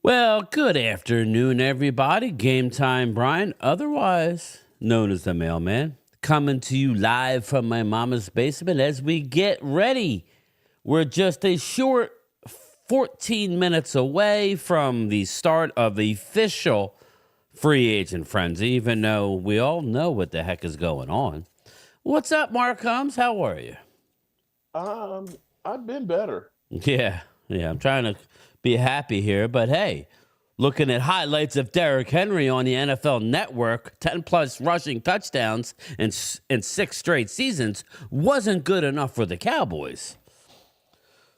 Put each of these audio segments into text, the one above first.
Well, good afternoon, everybody. Game Time Brian, otherwise known as the Mailman, coming to you live from my mama's basement as we get ready. We're just a short 14 minutes away from the start of the official free agent frenzy, even though we all know what the heck is going on. What's up, Mark Combs? How are you? I've been better. Yeah, I'm trying to be happy here, but hey, looking at highlights of Derrick Henry on the NFL Network, 10-plus rushing touchdowns in 6 straight seasons wasn't good enough for the Cowboys.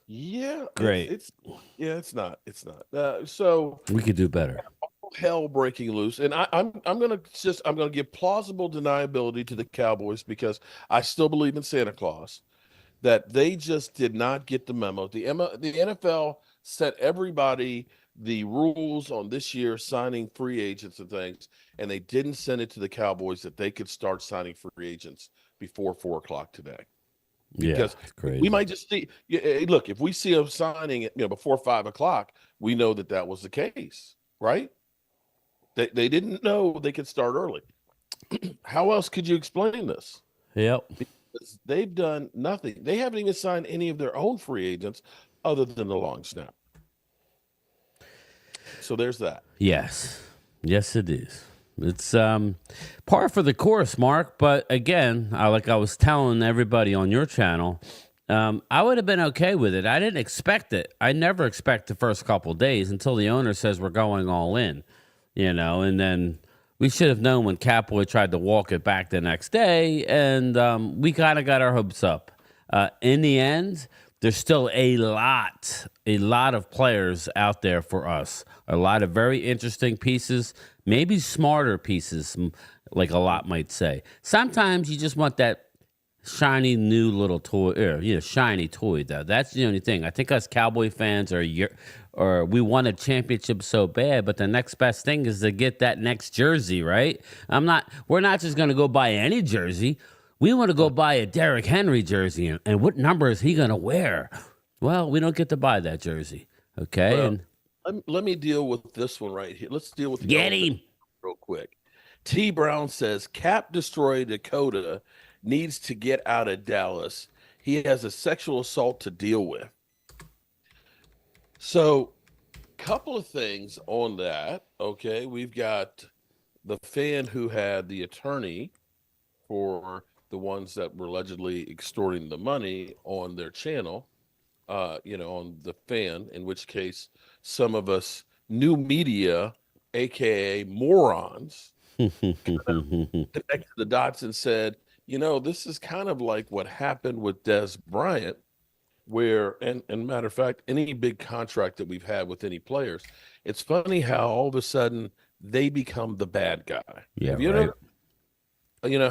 Yeah, Great. it's not. It's not. So We could do better. hell breaking loose, and I'm gonna give plausible deniability to the Cowboys because I still believe in Santa Claus. That they just did not get the memo. The NFL set everybody the rules on this year signing free agents and things, and they didn't send it to the Cowboys that they could start signing free agents before 4 o'clock today. Because we might just see. Look, if we see them signing it, before 5 o'clock, we know that was the case, right? They didn't know they could start early. How else could you explain this? Yep. They've done nothing. They haven't even signed any of their own free agents other than the long snap. So there's that. Yes, it is. It's par for the course, Mark. But again, like I was telling everybody on your channel, I would have been okay with it. I didn't expect it. I never expect the first couple of days until the owner says we're going all in, and then we should have known when Catboy tried to walk it back the next day, and we kind of got our hopes up. In the end, there's still a lot of players out there for us. A lot of very interesting pieces, maybe smarter pieces, like a lot might say. Sometimes you just want that shiny new little toy, shiny toy though. That's the only thing. I think us Cowboy fans or we want a championship so bad, but the next best thing is to get that next jersey, right? We're not just gonna go buy any jersey. We want to go buy a Derrick Henry jersey, and what number is he gonna wear? Well, we don't get to buy that jersey, okay? Well, let me deal with this one right here. Let's deal with the Get him real quick. T. Brown says Cap destroy Dakota needs to get out of Dallas. He has a sexual assault to deal with. So, couple of things on that. Okay, we've got the fan who had the attorney for the ones that were allegedly extorting the money on their channel, on the fan, in which case some of us new media, aka morons, connected the dots and said, this is kind of like what happened with Des Bryant, where, and matter of fact, any big contract that we've had with any players, it's funny how all of a sudden they become the bad guy. Yeah, right.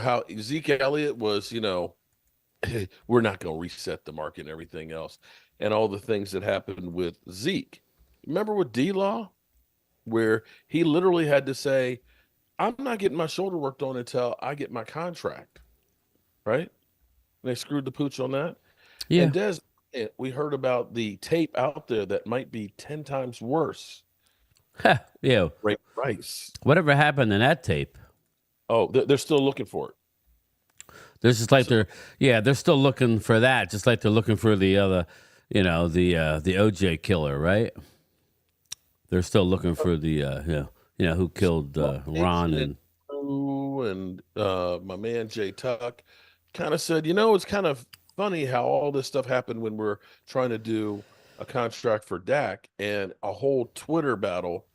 How Zeke Elliott was, we're not going to reset the market and everything else, and all the things that happened with Zeke. Remember with D-Law, where he literally had to say, I'm not getting my shoulder worked on until I get my contract, right? And they screwed the pooch on that. Yeah. And Des, we heard about the tape out there that might be 10 times worse. Yeah. Ray Rice. Whatever happened in that tape? Oh, they're still looking for it. There's just like they're still looking for that, just like they're looking for the other, the OJ killer, right? They're still looking for the who killed Ron and my man Jay Tuck kind of said, it's kind of funny how all this stuff happened when we're trying to do a contract for Dak, and a whole Twitter battle,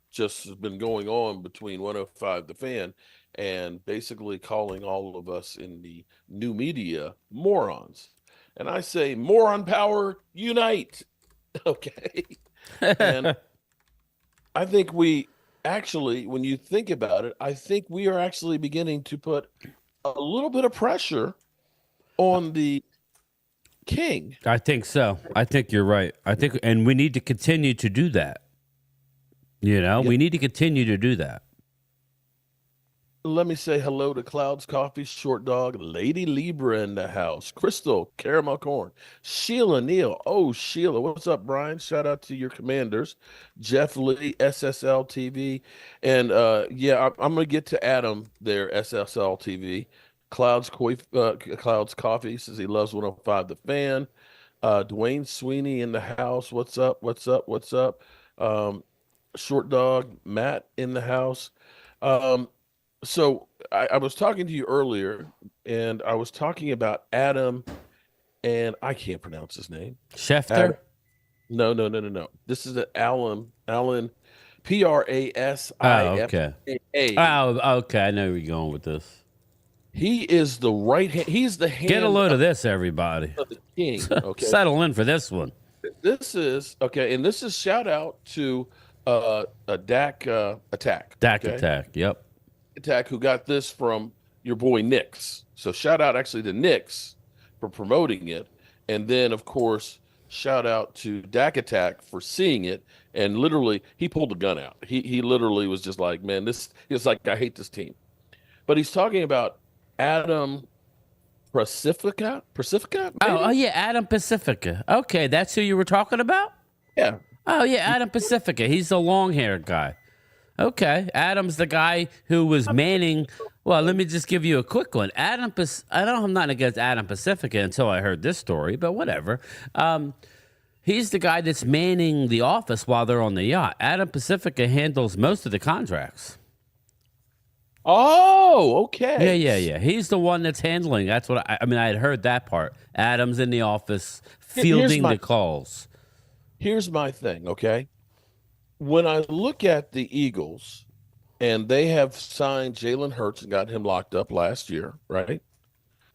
just has been going on between 105 The Fan and basically calling all of us in the new media morons. And I say, moron power, unite. Okay. And I think we actually, when you think about it, I think we are actually beginning to put a little bit of pressure on the king. I think so. I think you're right. And we need to continue to do that. We need to continue to do that. let me say hello to Clouds Coffee, Short Dog, Lady Libra in the house, Crystal, Caramel Corn, Sheila Neal. Oh, Sheila, what's up, Brian? Shout out to your commanders, Jeff Lee, SSL TV. And yeah, I'm going to get to Adam there, SSL TV. Clouds Coffee says he loves 105 The Fan. Dwayne Sweeney in the house. What's up? What's up? What's up? Um, Short Dog, Matt in the house. Um, so I was talking to you earlier, and I was talking about Adam, and I can't pronounce his name. Adam. Schefter? No, no, no, no, no. This is Alan, Oh, okay. Prasifka. Oh, okay. I know where you're going with this. He is the right hand. He's the Get a hand load of this, everybody. of the king. Okay. Settle in for this one. This is okay, and this is shout out to a Dak attack. Dak Okay? attack. Yep. Attack who got this from your boy Nix. So shout out actually to Nix for promoting it. And then of course, shout out to Dak Attack for seeing it. And literally he pulled the gun out. He literally was just like, man, this is like, I hate this team. But he's talking about Adam Pacifica? Oh, yeah. Adam Pacifica. Okay. That's who you were talking about? Yeah. Oh, yeah. Adam Pacifica. He's the long haired guy. Okay. Adam's the guy who was manning. Well, let me just give you a quick one. I'm not against Adam Pacifica until I heard this story, but whatever. He's the guy that's manning the office while they're on the yacht. Adam Pacifica handles most of the contracts. Oh, okay. Yeah. He's the one that's handling. That's what I mean. I had heard that part. Adam's in the office fielding the calls. Here's my thing, okay? When I look at the Eagles, and they have signed Jalen Hurts and got him locked up last year, right?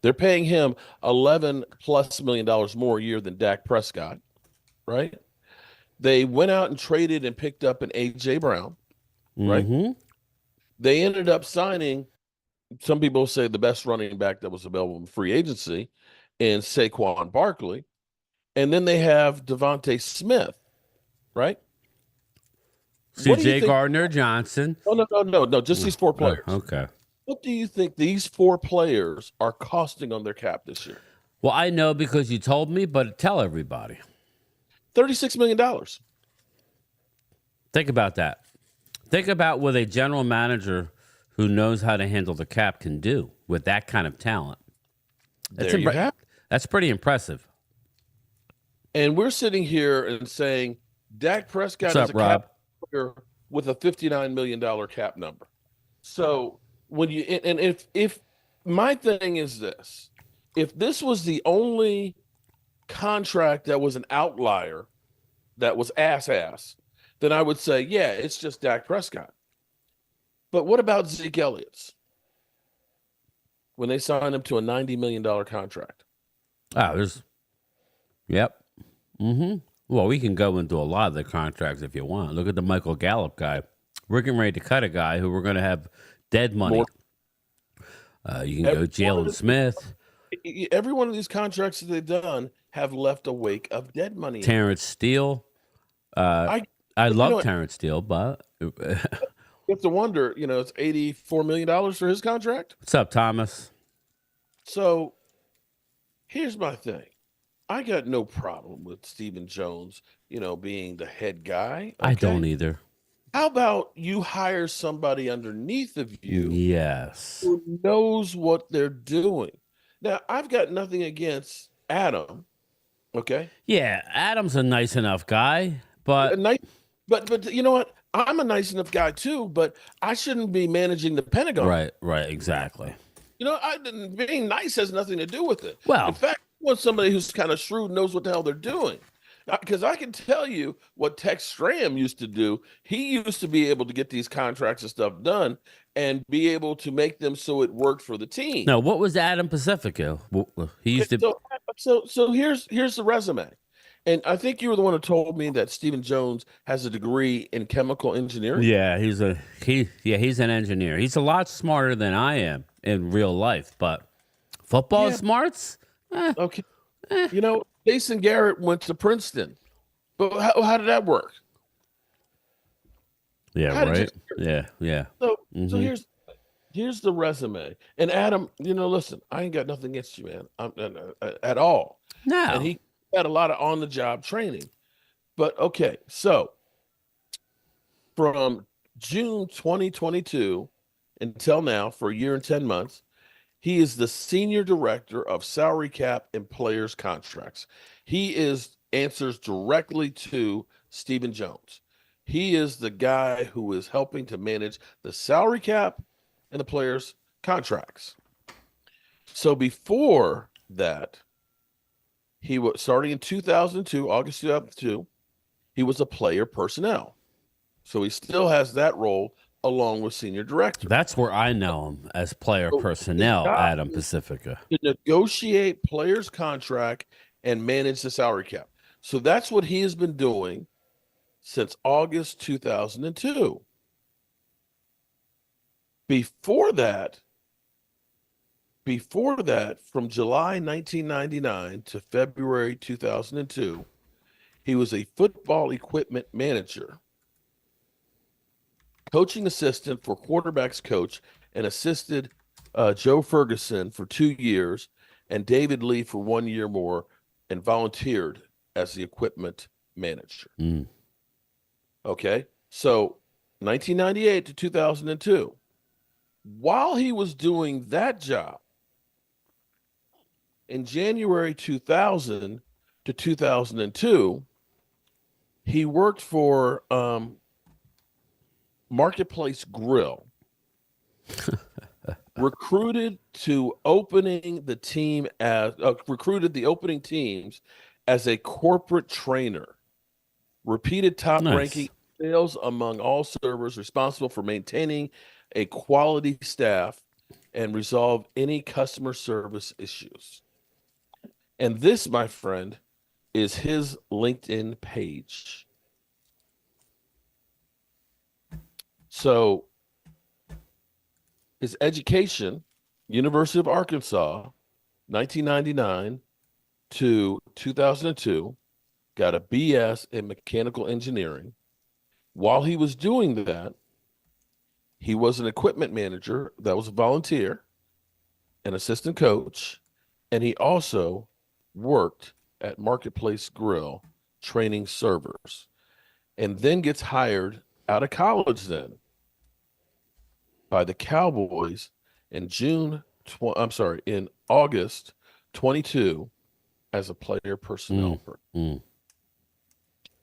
They're paying him $11+ million more a year than Dak Prescott, right? They went out and traded and picked up an A.J. Brown, right? Mm-hmm. They ended up signing, some people say the best running back that was available in free agency, in Saquon Barkley. And then they have Devontae Smith, right? C.J. Gardner-Johnson. No, just these four players. Okay. What do you think these four players are costing on their cap this year? Well, I know because you told me, but tell everybody. $36 million. Think about that. Think about what a general manager who knows how to handle the cap can do with that kind of talent. That's pretty impressive. And we're sitting here and saying Dak Prescott What's up, is a Rob? cap player with a $59 million cap number. So when you and if my thing is this, if this was the only contract that was an outlier that was ass, then I would say, yeah, it's just Dak Prescott. But what about Zeke Elliott's? When they signed him to a $90 million contract. Yep. Mm-hmm. Well, we can go into a lot of the contracts if you want. Look at the Michael Gallup guy. We're getting ready to cut a guy who we're going to have dead money. You can go Jalen Smith. Every one of these contracts that they've done have left a wake of dead money. Terrence Steele. I love Terrence Steele, but you have to wonder, it's $84 million for his contract. What's up, Thomas? So here's my thing. I got no problem with Stephen Jones, being the head guy. Okay? I don't either. How about you hire somebody underneath of you? Yes. Who knows what they're doing. Now, I've got nothing against Adam. Okay. Yeah, Adam's a nice enough guy, but but you know what? I'm a nice enough guy too, but I shouldn't be managing the Pentagon. Right, exactly. Being nice has nothing to do with it. Well, in fact, I want somebody who's kind of shrewd, knows what the hell they're doing. Because I can tell you what Tex Stram used to do. He used to be able to get these contracts and stuff done and be able to make them so it worked for the team. No, what was Adam Pacifico? He used to. So here's the resume. And I think you were the one who told me that Stephen Jones has a degree in chemical engineering. Yeah, he's an engineer. He's a lot smarter than I am in real life, but football smarts? Okay. Jason Garrett went to Princeton. But how did that work? Yeah, right. Yeah. So here's Here's the resume. And Adam, listen, I ain't got nothing against you, man, at all. And No. he had a lot of on-the-job training. But okay, so from June 2022 until now, for a year and 10 months, he is the senior director of salary cap and players contracts. He answers directly to Stephen Jones. He is the guy who is helping to manage the salary cap and the players' contracts. So before that, he was starting in 2002, August 2002, he was a player personnel. So he still has that role along with senior director. That's where I know him as player So personnel, his job Adam is Pacifica. to negotiate players' contract and manage the salary cap. So that's what he has been doing since August 2002. Before that, from July 1999 to February 2002, he was a football equipment manager, coaching assistant for quarterbacks coach, and assisted Joe Ferguson for 2 years and David Lee for 1 year more, and volunteered as the equipment manager. Okay, so 1998 to 2002. While he was doing that job, in January 2000 to 2002, he worked for Marketplace Grill, recruited the opening teams as a corporate trainer, repeated top ranking sales among all servers, responsible for maintaining a quality staff and resolve any customer service issues. And this, my friend, is his LinkedIn page. So his education, University of Arkansas, 1999 to 2002, got a BS in mechanical engineering. While he was doing that, he was an equipment manager that was a volunteer, an assistant coach, and he also worked at Marketplace Grill training servers, and then gets hired out of college then by the Cowboys in August 22 as a player personnel person.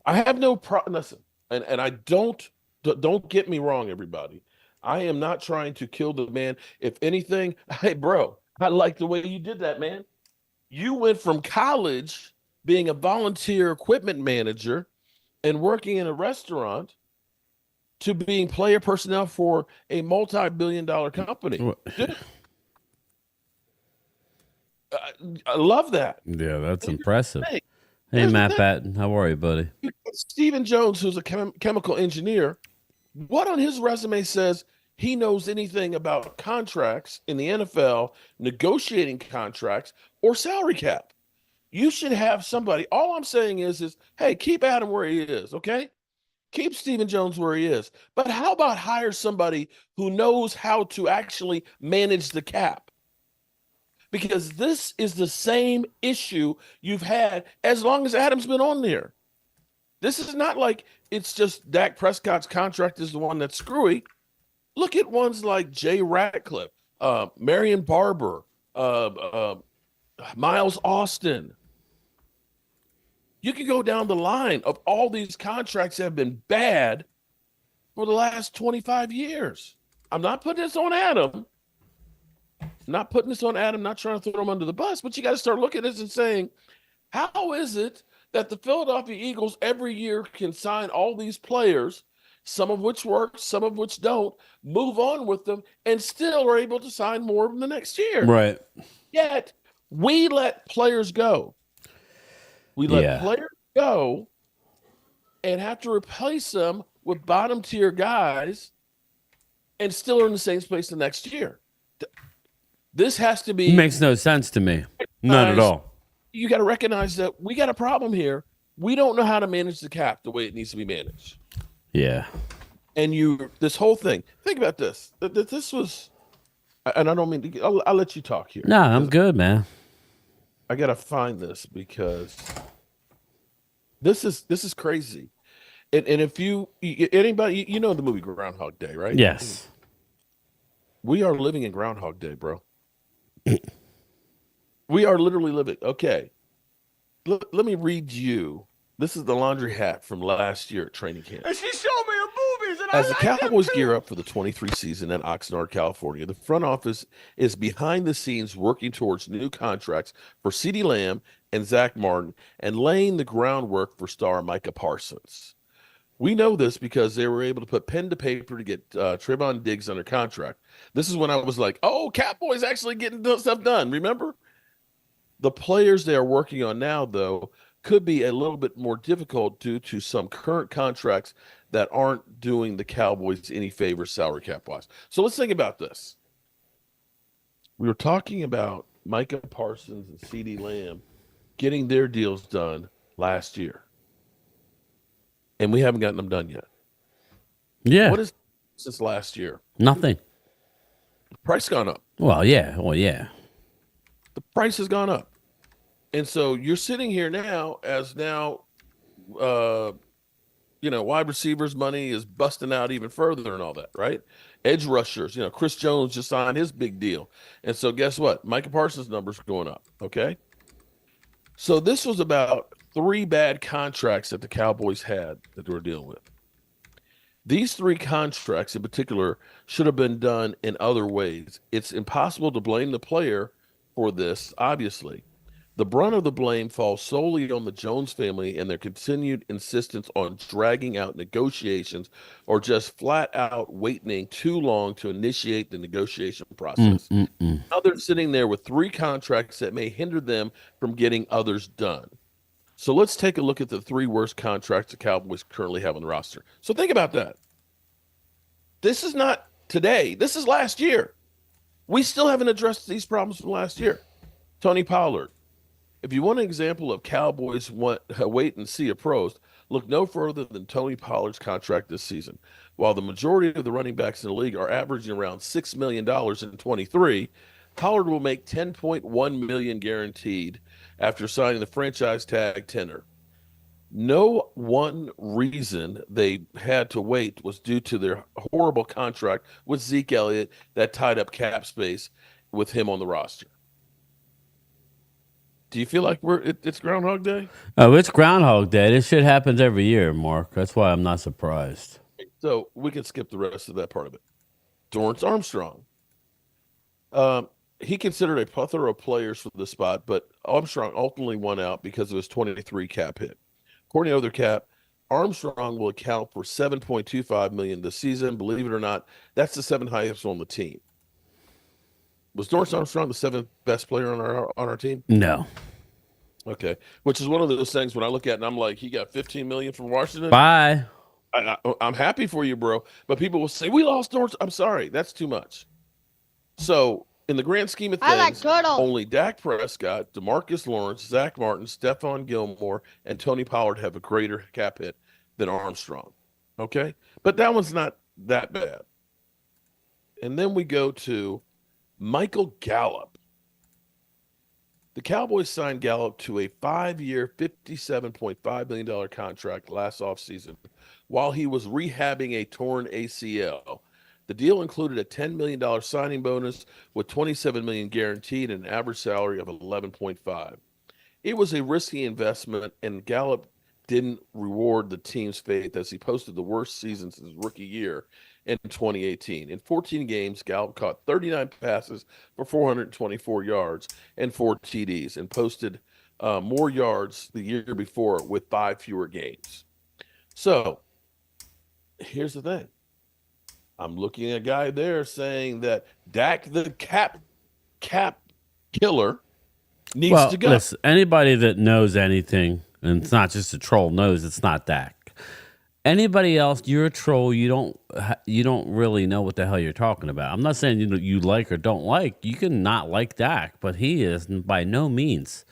I have no problem. Listen, and I don't get me wrong, everybody. I am not trying to kill the man. If anything, hey, bro, I like the way you did that, man. You went from college being a volunteer equipment manager and working in a restaurant to being player personnel for a multi-billion-dollar company. Dude, I love that. Yeah, that's impressive. Hey, Matt Patton, how are you, buddy? Stephen Jones, who's a chemical engineer, what on his resume says he knows anything about contracts in the NFL, negotiating contracts, or salary cap? You should have somebody. All I'm saying is, hey, keep Adam where he is, okay? Keep Stephen Jones where he is. But how about hire somebody who knows how to actually manage the cap? Because this is the same issue you've had as long as Adam's been on there. This is not like it's just Dak Prescott's contract is the one that's screwy. Look at ones like Jay Ratcliffe, Marion Barber, Miles Austin. You can go down the line of all these contracts that have been bad for the last 25 years. I'm not putting this on Adam. Not putting this on Adam, not trying to throw him under the bus, but you got to start looking at this and saying, how is it that the Philadelphia Eagles every year can sign all these players, some of which work, some of which don't, move on with them, and still are able to sign more of them the next year? Right. Yet, we let players go. We let players go and have to replace them with bottom-tier guys and still are in the same place the next year. This has to be... It makes no sense to me. Not at all. You got to recognize that we got a problem here. We don't know how to manage the cap the way it needs to be managed. Yeah. And this whole thing, think about this. This was and I don't mean to, I'll let you talk here No, I'm because good, man. I gotta find this because this is crazy. And if anybody you know the movie Groundhog Day, right? Yes. We are living in Groundhog Day, bro. We are literally living. Okay, let me read you. This is the laundry hat from last year at training camp. And she showed me the movies, and I As the like them Cowboys gear too. up for the 23 season in Oxnard, California, the front office is behind the scenes working towards new contracts for CeeDee Lamb and Zach Martin and laying the groundwork for star Micah Parsons. We know this because they were able to put pen to paper to get Trevon Diggs under contract. This is when I was like, oh, Cowboys actually getting stuff done. Remember? The players they are working on now, though, could be a little bit more difficult due to some current contracts that aren't doing the Cowboys any favors salary cap wise. So let's think about this. We were talking about Micah Parsons and CeeDee Lamb getting their deals done last year, and we haven't gotten them done yet. Yeah. What is since last year? Nothing. The price gone up. Well, yeah. Well, yeah. The price has gone up. And so you're sitting here now as now uh wide receivers money is busting out even further and all that, right? Edge rushers, Chris Jones just signed his big deal. And so guess what? Micah Parsons' numbers going up, okay? So this was about 3 bad contracts that the Cowboys had that they were dealing with. These 3 contracts in particular should have been done in other ways. It's impossible to blame the player for this, obviously. The brunt of the blame falls solely on the Jones family and their continued insistence on dragging out negotiations or just flat out waiting too long to initiate the negotiation process. Now they're sitting there with 3 contracts that may hinder them from getting others done. So let's take a look at the 3 worst contracts the Cowboys currently have on the roster. So think about that. This is not today. This is last year. We still haven't addressed these problems from last year. Tony Pollard. If you want an example of Cowboys wait and see approach, look no further than Tony Pollard's contract this season. While the majority of the running backs in the league are averaging around $6 million in 23, Pollard will make $10.1 million guaranteed after signing the franchise tag tender. No one reason they had to wait was due to their horrible contract with Zeke Elliott that tied up cap space with him on the roster. Do you feel like it's Groundhog Day? Oh, it's Groundhog Day. This shit happens every year, Mark. That's why I'm not surprised. So we can skip the rest of that part of it. Dorrance Armstrong. He considered a plethora of players for the spot, but Armstrong ultimately won out because of his 23 cap hit. According to other cap, Armstrong will account for $7.25 million this season. Believe it or not, that's the 7th highest on the team. Was Dorrance Armstrong the 7th best player on our team? No. Okay, which is one of those things when I look at it and I'm like, he got 15 million from Washington. Bye. I'm happy for you, bro. But people will say we lost Dorrance. I'm sorry, that's too much. So in the grand scheme of things, I like turtles. only Dak Prescott, DeMarcus Lawrence, Zach Martin, Stephon Gilmore, and Tony Pollard have a greater cap hit than Armstrong. Okay, but that one's not that bad. And then we go to Michael Gallup. The Cowboys signed Gallup to a 5-year, $57.5 million contract last offseason while he was rehabbing a torn ACL. The deal included a $10 million signing bonus with $27 million guaranteed and an average salary of $11.5. It was a risky investment, and Gallup didn't reward the team's faith as he posted the worst season since his rookie year in 2018. In 14 games, Gallup caught 39 passes for 424 yards and 4 TDs and posted more yards the year before with 5 fewer games. So here's the thing. I'm looking at a guy there saying that Dak, the cap killer, needs to go. Listen, anybody that knows anything, and it's not just a troll, knows it's not Dak. Anybody else, you're a troll. You don't really know what the hell you're talking about. I'm not saying you like or don't like. You can not like Dak, but he is by no means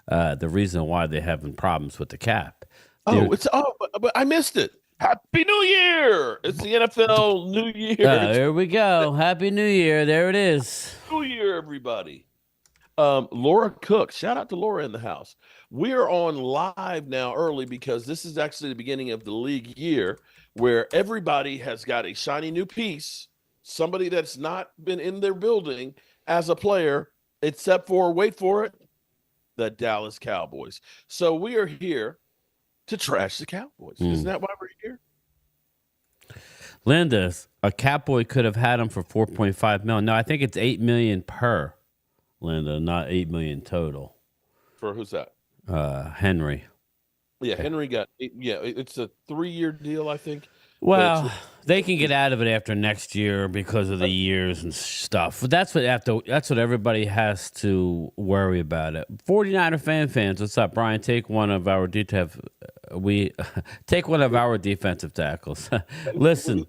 the reason why they're having problems with the cap. But I missed it. Happy New Year! It's the NFL New Year. There we go. Happy New Year. There it is. New Year, everybody. Laura Cook, shout out to Laura in the house. We are on live now early because this is actually the beginning of the league year where everybody has got a shiny new piece, somebody that's not been in their building as a player, except for, wait for it, the Dallas Cowboys. So we are here to trash the Cowboys. Isn't that why we're here? Linda, a Cowboy could have had him for $4.5 million. No, I think it's $8 million per, Linda, not $8 million total. For who's that? Henry. Yeah, Henry got it's a 3-year deal, I think. Well, they can get out of it after next year because of the years and stuff. But that's what everybody has to worry about it. 49er fans, what's up, Brian? Take one of our defensive tackles. Listen,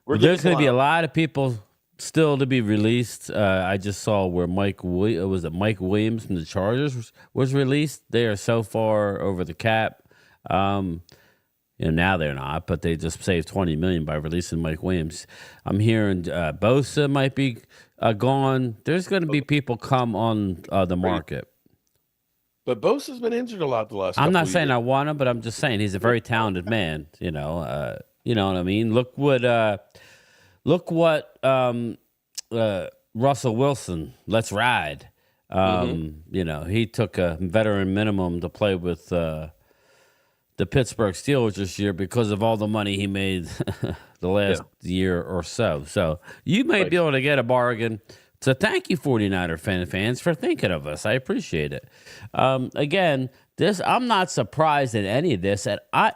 there's going to be a lot of people still to be released. I just saw where Mike Williams from the Chargers was released. They are so far over the cap. Now they're not, but they just saved $20 million by releasing Mike Williams. I'm hearing Bosa might be gone. There's going to be people come on the market. But Bosa's been injured a lot the last. I'm not saying I want him, but I'm just saying he's a very talented man. You know what I mean. Look what Russell Wilson. Let's ride. He took a veteran minimum to play with the Pittsburgh Steelers this year because of all the money he made the last year or so. So you might be able to get a bargain. So thank you, 49er fans, for thinking of us. I appreciate it. Again, I'm not surprised at any of this. And I'm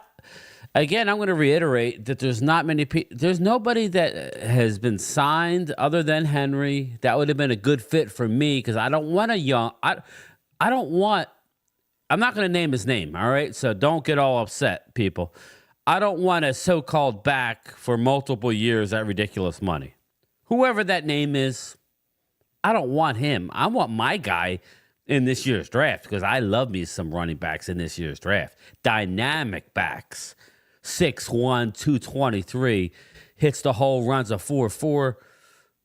going to reiterate that there's not many people. There's nobody that has been signed other than Henry that would have been a good fit for me because I don't want I'm not going to name his name, all right? So don't get all upset, people. I don't want a so-called back for multiple years at ridiculous money. Whoever that name is, I don't want him. I want my guy in this year's draft because I love me some running backs in this year's draft. Dynamic backs. 6'1", 223, hits the hole, runs a 4.4.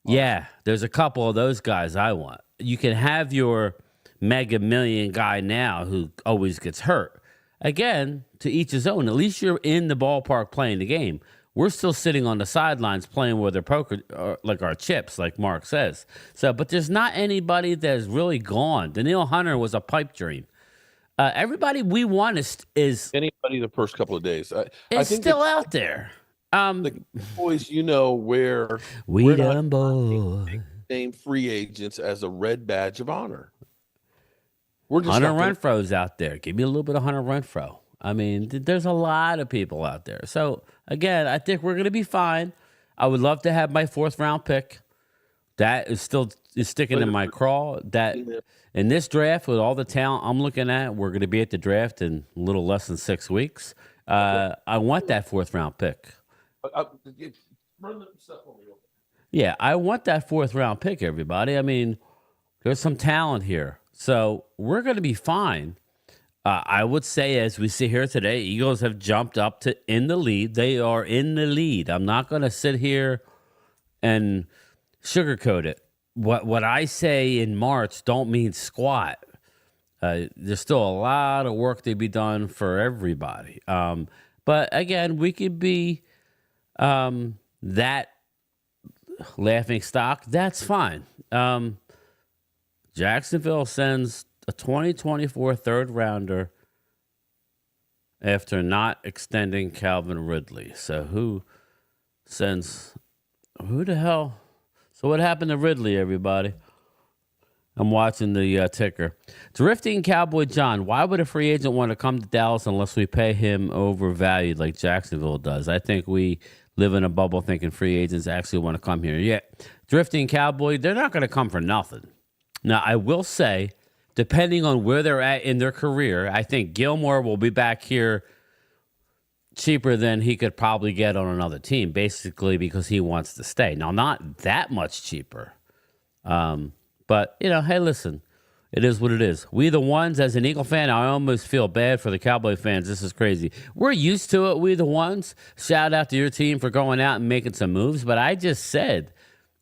Yeah, there's a couple of those guys I want. You can have your mega million guy now who always gets hurt. Again, to each his own. At least you're in the ballpark playing the game. We're still sitting on the sidelines playing with our poker, like our chips, like Mark says. But there's not anybody that's really gone. Daniil Hunter was a pipe dream. Everybody we want is anybody the first couple of days. I think still out there. The boys, where we done boy name free agents as a red badge of honor. We're just Hunter Renfro's out there. Give me a little bit of Hunter Renfro. I mean, there's a lot of people out there. So, again, I think we're going to be fine. I would love to have my 4th round pick. That is still sticking in my craw. That in this draft, with all the talent I'm looking at, we're going to be at the draft in a little less than 6 weeks. I want that 4th round pick. Yeah, I want that 4th round pick, everybody. I mean, there's some talent here. So we're going to be fine. I would say, as we see here today, Eagles have jumped up to in the lead. They are in the lead. I'm not going to sit here and sugarcoat it. What I say in March don't mean squat. There's still a lot of work to be done for everybody. But again, we could be that laughing stock. That's fine. Jacksonville sends a 2024 third rounder after not extending Calvin Ridley. So who the hell? So what happened to Ridley, everybody? I'm watching the ticker. Drifting Cowboy John, why would a free agent want to come to Dallas unless we pay him overvalued like Jacksonville does? I think we live in a bubble thinking free agents actually want to come here. Yeah, Drifting Cowboy, they're not going to come for nothing. Now, I will say, depending on where they're at in their career, I think Gilmore will be back here cheaper than he could probably get on another team, basically because he wants to stay. Now, not that much cheaper. But, hey, listen, It is what it is. We the ones, as an Eagle fan, I almost feel bad for the Cowboy fans. This is crazy. We're used to it, we the ones. Shout out to your team for going out and making some moves. But I just said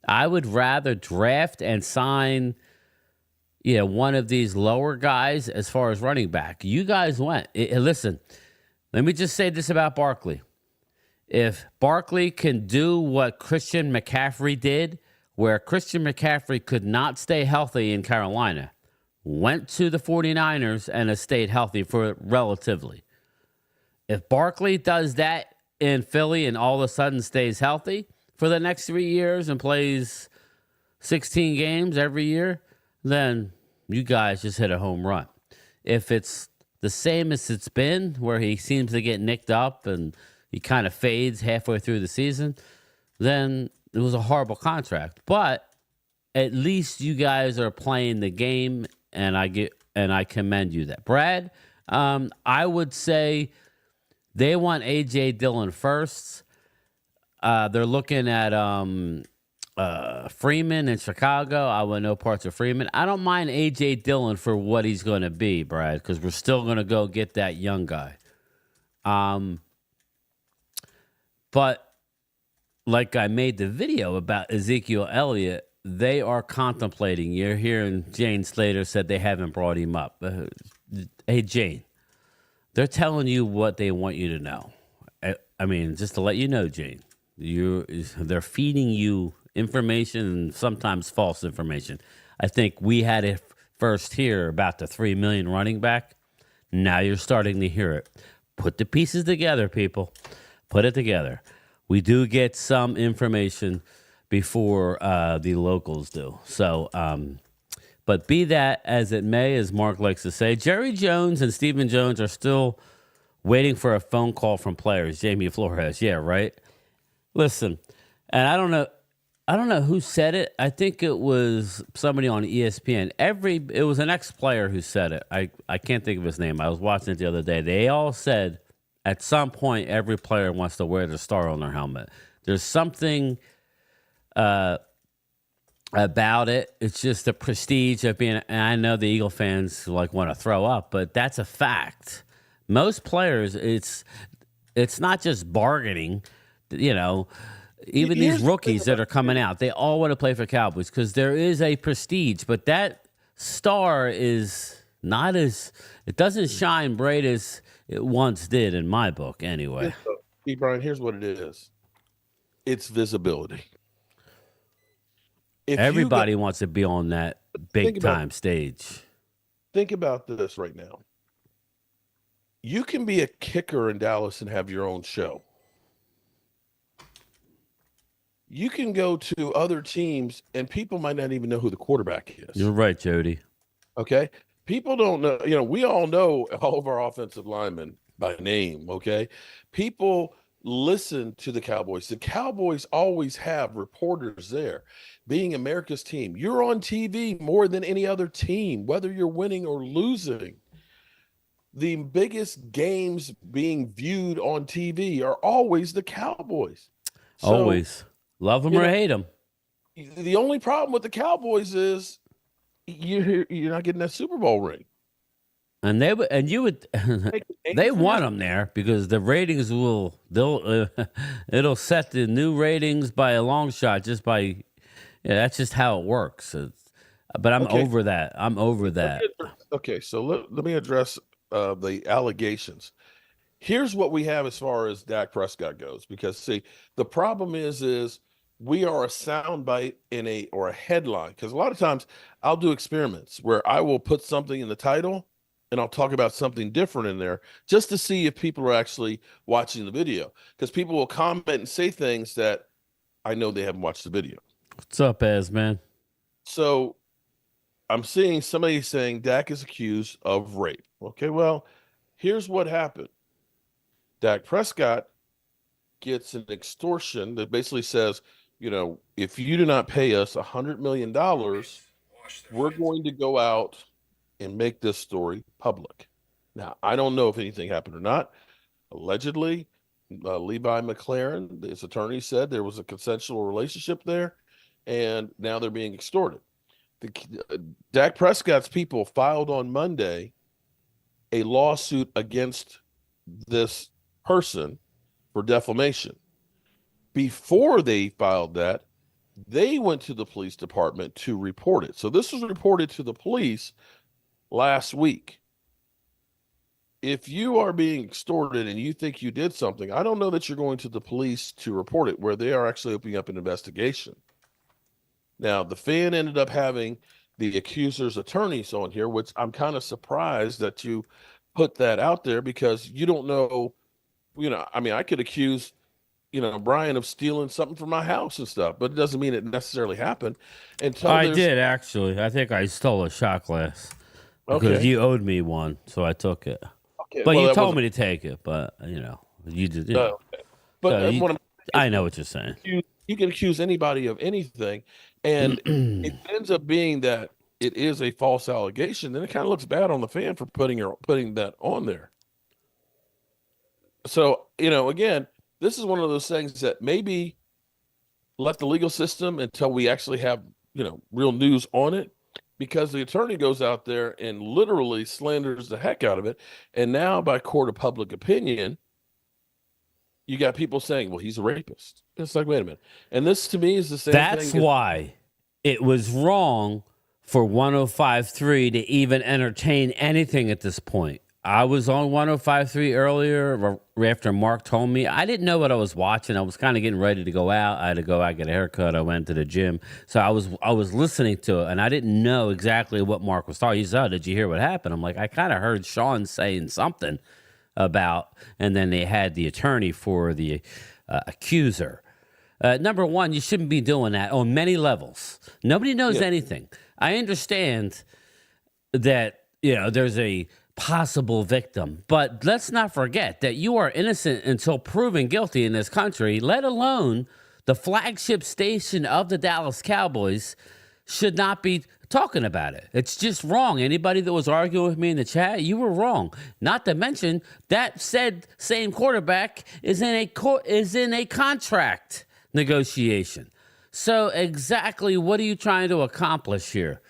I would rather draft and sign one of these lower guys as far as running back. You guys went. Listen, let me just say this about Barkley. If Barkley can do what Christian McCaffrey did, where Christian McCaffrey could not stay healthy in Carolina, went to the 49ers and has stayed healthy for relatively. If Barkley does that in Philly and all of a sudden stays healthy for the next 3 years and plays 16 games every year, then you guys just hit a home run. If it's the same as it's been, where he seems to get nicked up and he kind of fades halfway through the season, then it was a horrible contract. But at least you guys are playing the game, and I commend you that. Brad, I would say they want A.J. Dillon first. They're looking at Freeman in Chicago. I want no parts of Freeman. I don't mind A.J. Dillon for what he's going to be, Brad, because we're still going to go get that young guy. But like I made the video about Ezekiel Elliott, they are contemplating. You're hearing Jane Slater said they haven't brought him up. Hey, Jane, they're telling you what they want you to know. I mean, just to let you know, Jane, they're feeding you information and sometimes false information. I think we had it first here about the 3 million running back. Now you're starting to hear it. Put the pieces together, people. Put it together. We do get some information before the locals do. So, but be that as it may, as Mark likes to say, Jerry Jones and Stephen Jones are still waiting for a phone call from players. Jamie Flores, yeah, right. Listen, and I don't know who said it. I think it was somebody on ESPN. It was an ex-player who said it. I can't think of his name. I was watching it the other day. They all said at some point every player wants to wear the star on their helmet. There's something about it. It's just the prestige of being. And I know the Eagle fans want to throw up, but that's a fact. Most players, it's not just bargaining. Even these rookies that are coming out, they all want to play for Cowboys because there is a prestige. But that star is not as, it doesn't shine bright as it once did in my book anyway. Hey, Brian, here's what it is. It's visibility. Everybody wants to be on that big time stage. Think about this right now. You can be a kicker in Dallas and have your own show. You can go to other teams and people might not even know who the quarterback is. You're right, Jody. Okay. People don't know, we all know all of our offensive linemen by name. Okay. People listen to the Cowboys. The Cowboys always have reporters there. Being America's team, you're on TV more than any other team, whether you're winning or losing. The biggest games being viewed on TV are always the Cowboys. Always. Love them or hate them. The only problem with the Cowboys is you're not getting that Super Bowl ring. And they want them there because the ratings it'll set the new ratings by a long shot that's just how it works. But I'm over that. I'm over that. Okay, so let me address the allegations. Here's what we have as far as Dak Prescott goes, because see, the problem is we are a soundbite or a headline, because a lot of times I'll do experiments where I will put something in the title and I'll talk about something different in there just to see if people are actually watching the video, because people will comment and say things that I know they haven't watched the video. What's up, Az, man? So I'm seeing somebody saying Dak is accused of rape. Okay, well, here's what happened. Dak Prescott gets an extortion that basically says, if you do not pay us $100 million, we're going to go out and make this story public. Now, I don't know if anything happened or not. Allegedly, Levi McLaren, his attorney, said there was a consensual relationship there, and now they're being extorted. Dak Prescott's people filed on Monday a lawsuit against this person for defamation. Before they filed that, they went to the police department to report it. So this was reported to the police last week. If you are being extorted and you think you did something, I don't know that you're going to the police to report it, where they are actually opening up an investigation. Now, the fan ended up having the accuser's attorneys on here, which I'm kind of surprised that you put that out there, because you don't know, I mean, I could accuse, Brian of stealing something from my house and stuff, but it doesn't mean it necessarily happened until I did, actually. I think I stole a shot glass because you owed me one, so I took it. Okay, but well, you told me to take it, but, you did. Okay. But so I know what you're saying. You can accuse anybody of anything, and it ends up being that it is a false allegation, then it kind of looks bad on the fan for putting that on there. So, again, this is one of those things that maybe let the legal system until we actually have, real news on it, because the attorney goes out there and literally slanders the heck out of it. And now, by court of public opinion, you got people saying, well, he's a rapist. It's like, wait a minute. And this to me is the same thing. That's why it was wrong for 105.3 to even entertain anything at this point. I was on 105.3 earlier after Mark told me. I didn't know what I was watching. I was kind of getting ready to go out. I had to go out, get a haircut. I went to the gym. So I was listening to it, and I didn't know exactly what Mark was talking. He said, oh, did you hear what happened? I'm like, I kind of heard Sean saying something about, and then they had the attorney for the accuser. Number one, you shouldn't be doing that on many levels. Nobody knows anything. I understand that, there's a possible victim, but let's not forget that you are innocent until proven guilty in this country, let alone the flagship station of the Dallas Cowboys should not be talking about it. It's just wrong. Anybody that was arguing with me in the chat, you were wrong. Not to mention that said same quarterback is in a contract negotiation. So exactly what are you trying to accomplish here?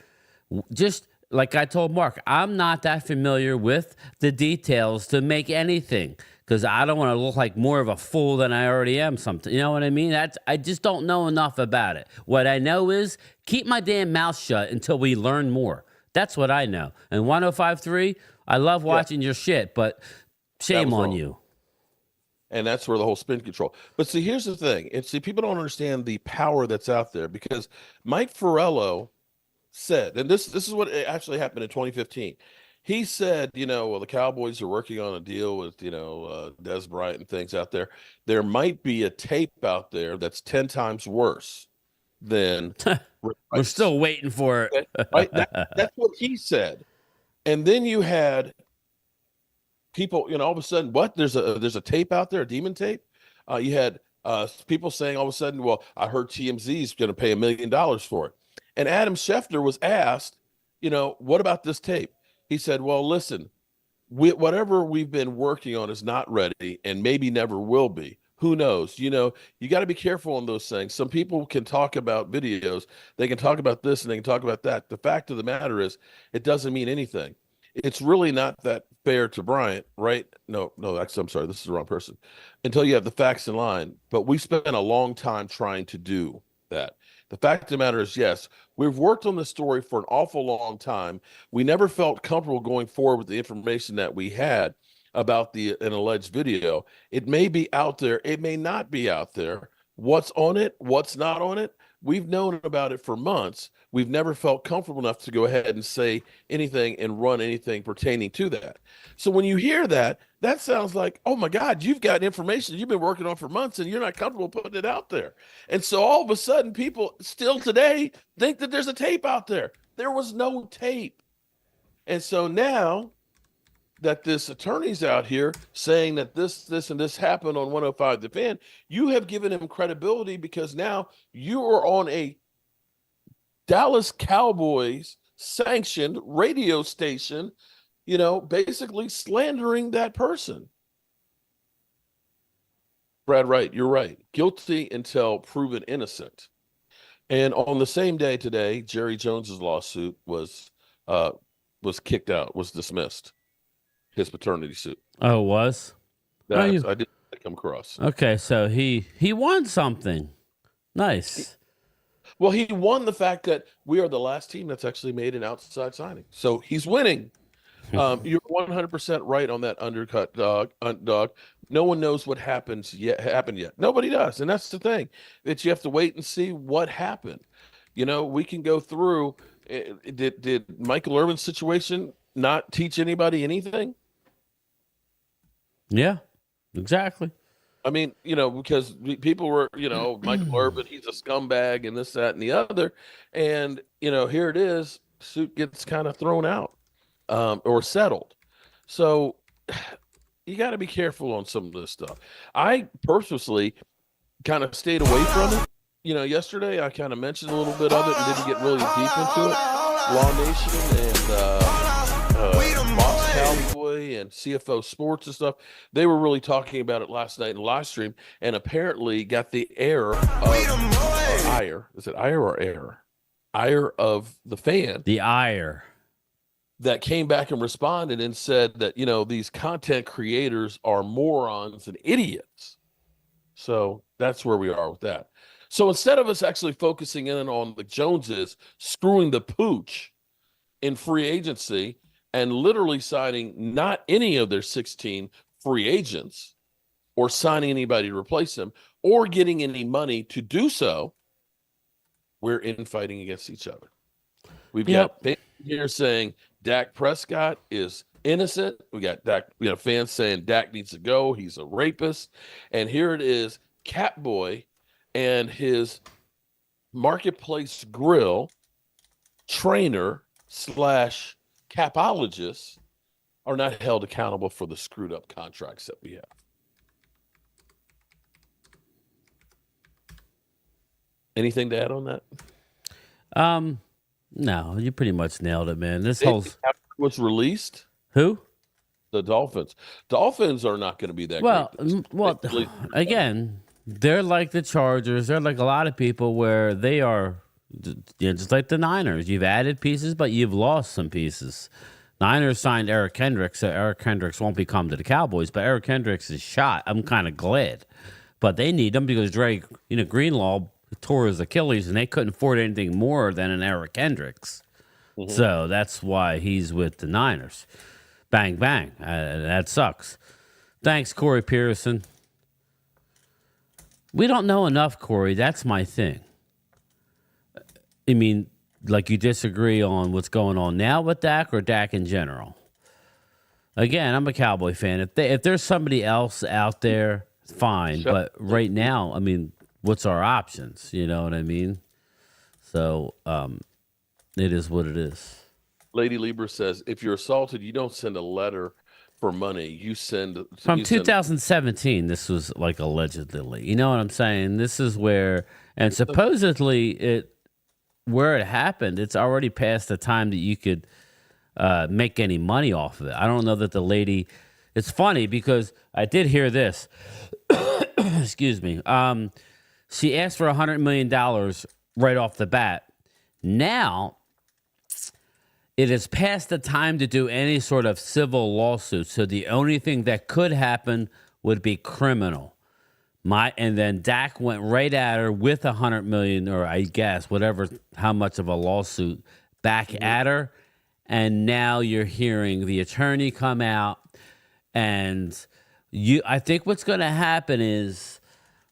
Just like I told Mark, I'm not that familiar with the details to make anything, because I don't want to look like more of a fool than I already am. You know what I mean? I just don't know enough about it. What I know is keep my damn mouth shut until we learn more. That's what I know. And 105.3, I love watching your shit, but shame on you. And that's where the whole spin control. But see, here's the thing. People don't understand the power that's out there, because Mike Farello said, and this is what actually happened in 2015. He said, well, the Cowboys are working on a deal with, Des Bryant and things out there. There might be a tape out there that's 10 times worse than We're still waiting for it. Right? That's what he said. And then you had people, all of a sudden, what? There's a tape out there, a demon tape. You had people saying all of a sudden, well, I heard TMZ is going to pay $1 million for it. And Adam Schefter was asked, what about this tape? He said, well, listen, whatever we've been working on is not ready and maybe never will be. Who knows? You got to be careful on those things. Some people can talk about videos. They can talk about this and they can talk about that. The fact of the matter is it doesn't mean anything. It's really not that fair to Bryant, right? No, I'm sorry. This is the wrong person. Until you have the facts in line. But we spent a long time trying to do that. The fact of the matter is, yes, we've worked on this story for an awful long time. We never felt comfortable going forward with the information that we had about an alleged video. It may be out there. It may not be out there. What's on it? What's not on it? We've known about it for months. We've never felt comfortable enough to go ahead and say anything and run anything pertaining to that. So when you hear that, that sounds like, oh my God, you've got information you've been working on for months and you're not comfortable putting it out there. And so all of a sudden, people still today think that there's a tape out there. There was no tape. And so now that this attorney's out here saying that this, and this happened on 105 The Fan, you have given him credibility, because now you are on a Dallas Cowboys sanctioned radio station, basically slandering that person. Brad Wright, you're right. Guilty until proven innocent. And on the same day today, Jerry Jones's lawsuit was kicked out, was dismissed. His paternity suit. Oh, it was? Oh, That's I didn't come across. Okay, so he won something. Nice. Well, he won the fact that we are the last team that's actually made an outside signing. So he's winning. You're 100% right on that undercut, dog. No one knows what happened yet. Nobody does, and that's the thing that you have to wait and see what happened. You know, we can go through. Did Michael Irvin's situation not teach anybody anything? Yeah, exactly. I mean, you know, because people were, you know, Michael Irvin, he's a scumbag and this, that, and the other. And, you know, here it is, suit gets kind of thrown out or settled. So you got to be careful on some of this stuff. I purposely kind of stayed away from it. You know, yesterday I kind of mentioned a little bit of it and didn't get really deep into it. Law Nation and Boss Cowboy and CFO Sports and stuff, they were really talking about it last night in Livestream, and apparently got the ire is it ire or air? Ire of the fan. The ire. That came back and responded and said that, you know, these content creators are morons and idiots. So that's where we are with that. So instead of us actually focusing in on the Joneses screwing the pooch in free agency and literally signing not any of their 16 free agents or signing anybody to replace them or getting any money to do so, we're infighting against each other. We've got fans here saying Dak Prescott is innocent. We got fans saying Dak needs to go. He's a rapist. And here it is, Catboy and his marketplace grill trainer / capologist are not held accountable for the screwed up contracts that we have. Anything to add on that? No, you pretty much nailed it, man. This was released. Who? The Dolphins. Dolphins are not going to be that great. Well, again, they're like the Chargers. They're like a lot of people where they are just like the Niners. You've added pieces, but you've lost some pieces. Niners signed Eric Kendricks, so Eric Kendricks won't become to the Cowboys, but Eric Kendricks is shot. I'm kind of glad. But they need him because Greenlaw tore his Achilles, and they couldn't afford anything more than an Eric Kendricks. Mm-hmm. So that's why he's with the Niners. Bang, bang. That sucks. Thanks, Corey Pearson. We don't know enough, Corey. That's my thing. I mean, like, you disagree on what's going on now with Dak or Dak in general? Again, I'm a Cowboy fan. If there's somebody else out there, fine. But right now, I mean, what's our options? You know what I mean? So it is what it is. Lady Libra says, if you're assaulted, you don't send a letter for money. You send... From 2017, this was like allegedly. You know what I'm saying? This is where... And supposedly, where it happened, it's already past the time that you could make any money off of it. I don't know that the lady... It's funny because I did hear this. Excuse me. She asked for $100 million right off the bat. Now, it is past the time to do any sort of civil lawsuit. So the only thing that could happen would be criminal. And then Dak went right at her with $100 million, or I guess how much of a lawsuit back at her. And now you're hearing the attorney come out, and I think what's going to happen is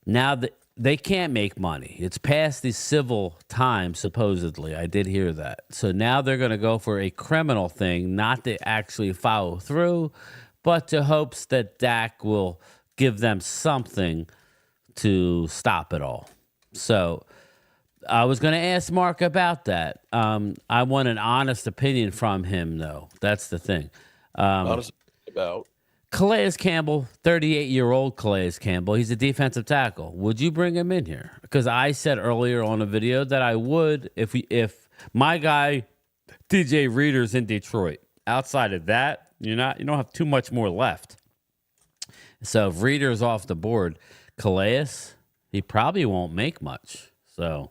now that they can't make money. It's past the civil time, supposedly. I did hear that. So now they're going to go for a criminal thing, not to actually follow through, but to hopes that Dak will give them something to stop it all. So I was going to ask Mark about that. I want an honest opinion from him, though. That's the thing. Honest about... Calais Campbell, 38-year-old Calais Campbell, he's a defensive tackle. Would you bring him in here? Because I said earlier on a video that I would if my guy DJ Reader's in Detroit. Outside of that, you don't have too much more left. So if Reader's off the board, Calais, he probably won't make much. So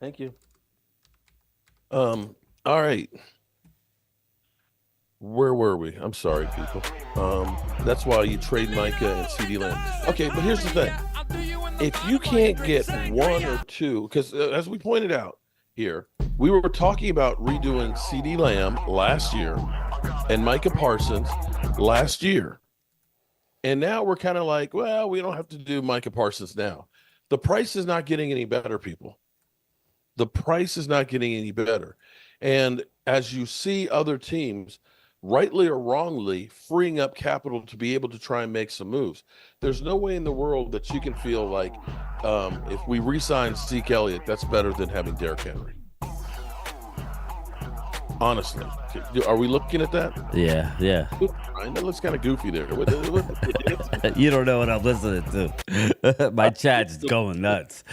Thank you. All right. Where were we? I'm sorry, people. That's why you trade Micah and CD Lamb. Okay, but here's the thing. If you can't get one or two, because as we pointed out here, we were talking about redoing CD Lamb last year and Micah Parsons last year. And now we're kind of like, well, we don't have to do Micah Parsons now. The price is not getting any better, people. The price is not getting any better. And as you see other teams, rightly or wrongly, freeing up capital to be able to try and make some moves, there's no way in the world that you can feel like if we re-sign Zeke Elliott, that's better than having Derrick Henry. Honestly, are we looking at that? Yeah. That looks kind of goofy there. You don't know what I'm listening to. My chat's going nuts.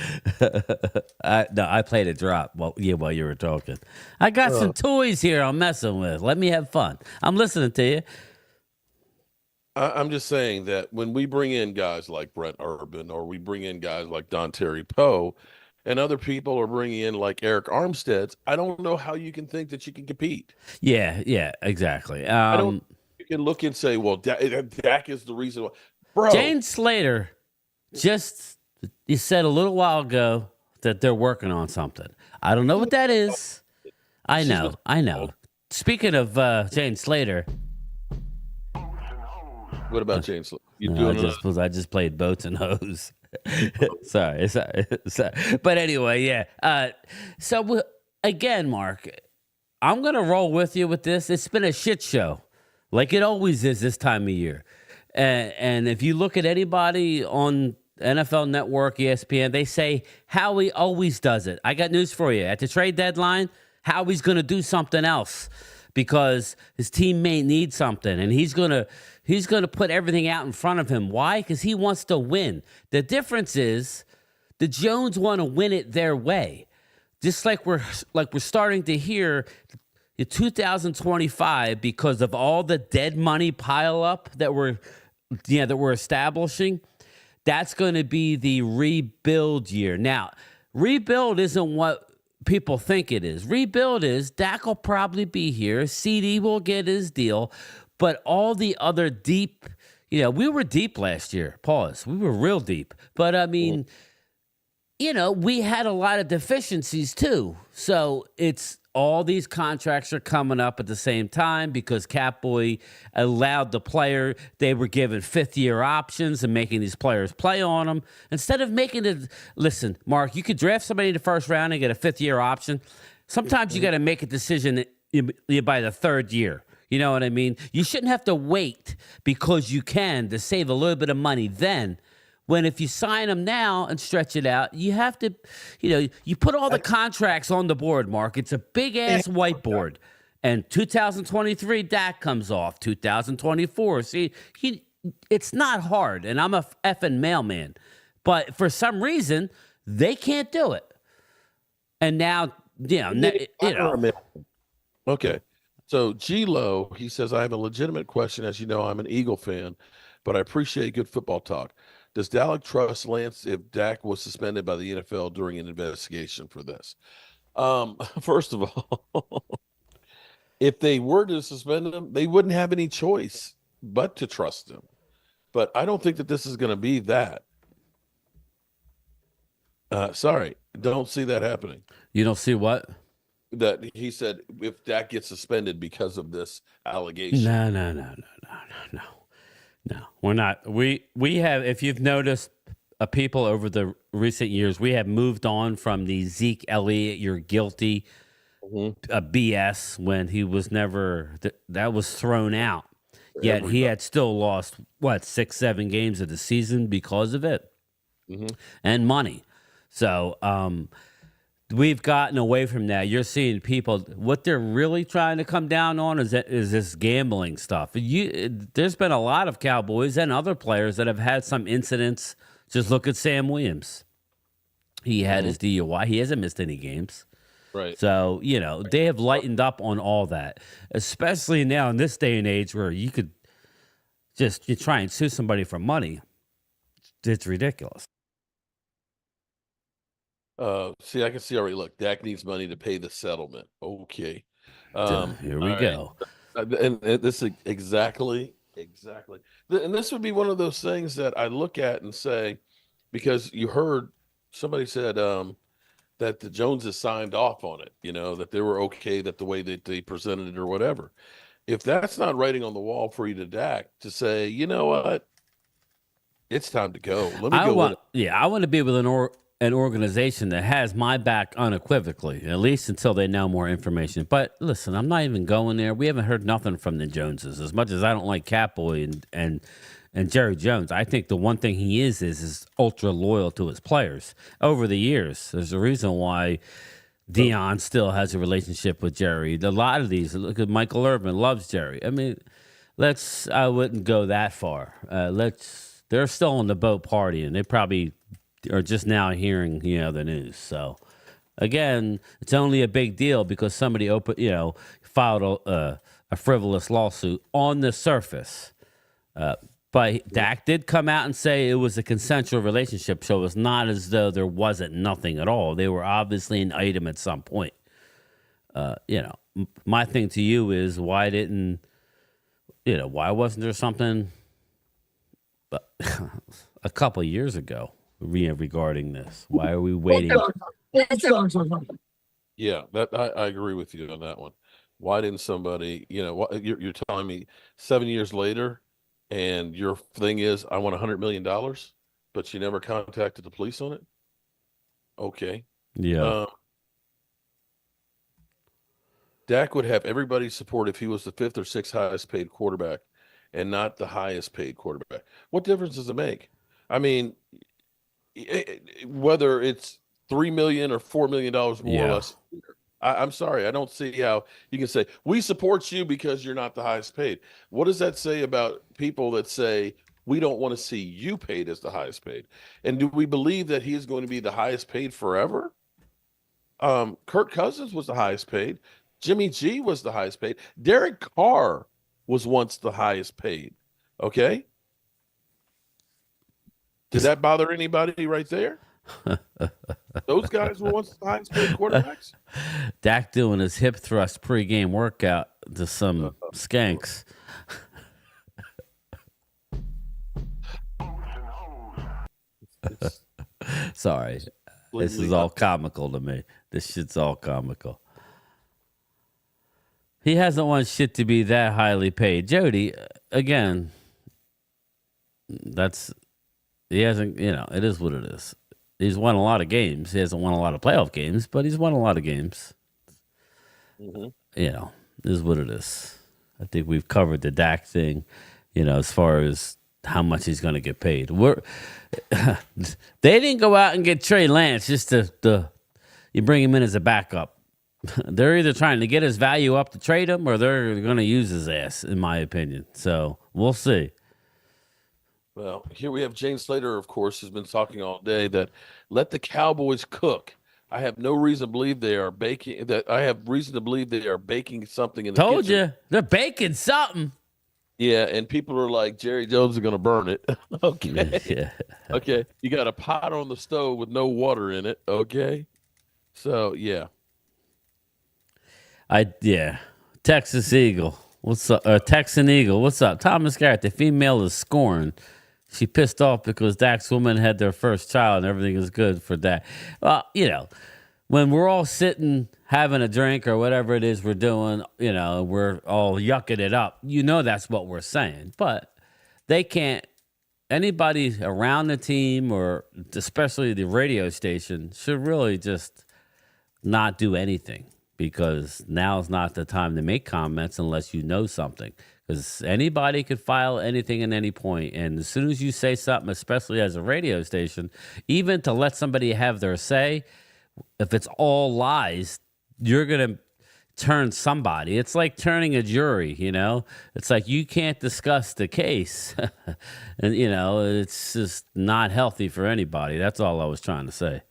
I played a drop while you were talking. I got some toys here I'm messing with. Let me have fun. I'm listening to you. I'm just saying that when we bring in guys like Brent Urban, or we bring in guys like Don Terry Poe, and other people are bringing in like Eric Armstead, I don't know how you can think that you can compete. Yeah, exactly. I don't. You can look and say, well, Dak is the reason why. Bro, Jane Slater you said a little while ago that they're working on something. I don't know what that is. I know. Speaking of Jane Slater. What about Jane Slater? I just played boats and hoes. sorry. But anyway, yeah. So again, Mark, I'm going to roll with you with this. It's been a shit show, like it always is this time of year. And if you look at anybody on NFL Network, ESPN, they say Howie always does it. I got news for you. At the trade deadline, Howie's going to do something else because his teammate needs something, and he's going to put everything out in front of him. Why? Because he wants to win. The difference is the Jones want to win it their way. Just like we're starting to hear in 2025, because of all the dead money pile up that we're establishing, that's going to be the rebuild year. Now, rebuild isn't what people think it is. Rebuild is Dak will probably be here. CD will get his deal. But all the other deep, we were deep last year. Pause. We were real deep. But, I mean, we had a lot of deficiencies too. So it's all these contracts are coming up at the same time because Catboy allowed the player, they were given fifth-year options and making these players play on them. Instead of making it, listen, Mark, you could draft somebody in the first round and get a fifth-year option. Sometimes you got to make a decision by the third year. You know what I mean? You shouldn't have to wait because you can to save a little bit of money then. When if you sign them now and stretch it out, you have to, you put all the contracts on the board, Mark. It's a big-ass whiteboard. And 2023, Dak comes off. 2024, see, it's not hard. And I'm a effing mailman. But for some reason, they can't do it. And now, Okay. So G-Lo, he says, I have a legitimate question. As you know, I'm an Eagle fan, but I appreciate good football talk. Does Dalek trust Lance if Dak was suspended by the NFL during an investigation for this? First of all, if they were to suspend him, they wouldn't have any choice but to trust him. But I don't think that this is going to be that. Sorry, don't see that happening. You don't see what? That he said if Dak gets suspended because of this allegation. No, we're not. We have, if you've noticed, people over the recent years, we have moved on from the Zeke Elliott, you're guilty, BS when he was never, that was thrown out. Yet he had still lost, 6-7 games of the season because of it and money. So we've gotten away from that. You're seeing people, what they're really trying to come down on is this gambling stuff. There's been a lot of Cowboys and other players that have had some incidents. Just look at Sam Williams. He had his DUI. He hasn't missed any games. Right. So, they have lightened up on all that, especially now in this day and age where you could you try and sue somebody for money. It's ridiculous. See, I can see already. Look, Dak needs money to pay the settlement. Okay. Here All we right. go. And this is exactly. And this would be one of those things that I look at and say, because you heard somebody said that the Joneses signed off on it, that they were okay, that the way that they presented it or whatever. If that's not writing on the wall for you to Dak to say, you know what, it's time to go. Let me go in. I want to be with an organization that has my back unequivocally, at least until they know more information. But listen, I'm not even going there. We haven't heard nothing from the Joneses. As much as I don't like Catboy and Jerry Jones, I think the one thing he is ultra loyal to his players over the years. There's a reason why Dion still has a relationship with Jerry. A lot of these, look at Michael Irvin, loves Jerry. I mean, I wouldn't go that far. They're still on the boat partying. They probably are just now hearing, the news. So again, it's only a big deal because somebody filed a frivolous lawsuit on the surface. But Dak did come out and say it was a consensual relationship, so it's not as though there wasn't nothing at all. They were obviously an item at some point. My thing to you is why wasn't there something a couple of years ago regarding this? Why are we waiting? Yeah, that I agree with you on that one. Why didn't somebody, you're telling me 7 years later, and your thing is, I want $100 million, but you never contacted the police on it? Okay. Yeah. Dak would have everybody's support if he was the fifth or sixth highest paid quarterback and not the highest paid quarterback. What difference does it make? I mean, whether it's $3 million or $4 million more or less. I'm sorry, I don't see how you can say we support you because you're not the highest paid. What does that say about people that say we don't want to see you paid as the highest paid? And do we believe that he is going to be the highest paid forever? Kirk Cousins was the highest paid. Jimmy G was the highest paid. Derek Carr was once the highest paid. Okay. Did that bother anybody right there? Those guys were once the highest paid quarterbacks. Dak doing his hip thrust pregame workout to some skanks. Sorry. This is all comical to me. This shit's all comical. He hasn't won shit to be that highly paid. Jody, again, he hasn't, it is what it is. He's won a lot of games. He hasn't won a lot of playoff games, but he's won a lot of games. Mm-hmm. It is what it is. I think we've covered the Dak thing, as far as how much he's going to get paid. They didn't go out and get Trey Lance just to you bring him in as a backup. They're either trying to get his value up to trade him or they're going to use his ass, in my opinion. So we'll see. Well, here we have Jane Slater, of course, has been talking all day that let the Cowboys cook. I have no reason to believe they are baking. I have reason to believe they are baking something in the Told kitchen. you they're baking something. Yeah, and people are like, Jerry Jones is going to burn it. Okay. Yeah. Okay. You got a pot on the stove with no water in it. Okay. So, yeah. Texas Eagle. What's up? Texan Eagle. What's up? Thomas Garrett, the female is scorned. She pissed off because Dak's woman had their first child and everything is good for Dak. Well, when we're all sitting having a drink or whatever it is we're doing, we're all yucking it up. That's what we're saying. But they can't, anybody around the team or especially the radio station should really just not do anything because now's not the time to make comments unless you know something. Because anybody could file anything at any point. And as soon as you say something, especially as a radio station, even to let somebody have their say, if it's all lies, you're going to turn somebody. It's like turning a jury, It's like you can't discuss the case. And, it's just not healthy for anybody. That's all I was trying to say.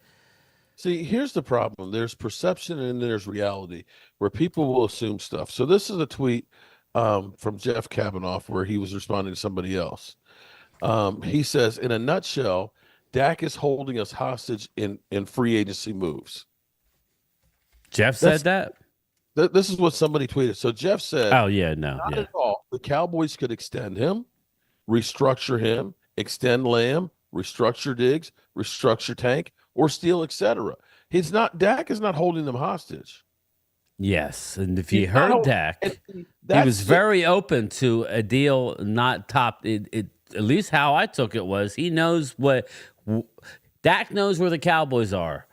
See, here's the problem. There's perception and there's reality where people will assume stuff. So this is a tweet from Jeff Kavanaugh where he was responding to somebody else. He says, in a nutshell, Dak is holding us hostage in free agency moves. Jeff said that? This is what somebody tweeted. So Jeff said, Oh, yeah, no. not Yeah. at all. The Cowboys could extend him, restructure him, extend Lamb, restructure Diggs, restructure Tank, or Steele, etc. Dak is not holding them hostage. Yes. And if you He's not heard holding- Dak, and he that's was very open to a deal not top. At least how I took it was he knows Dak knows where the Cowboys are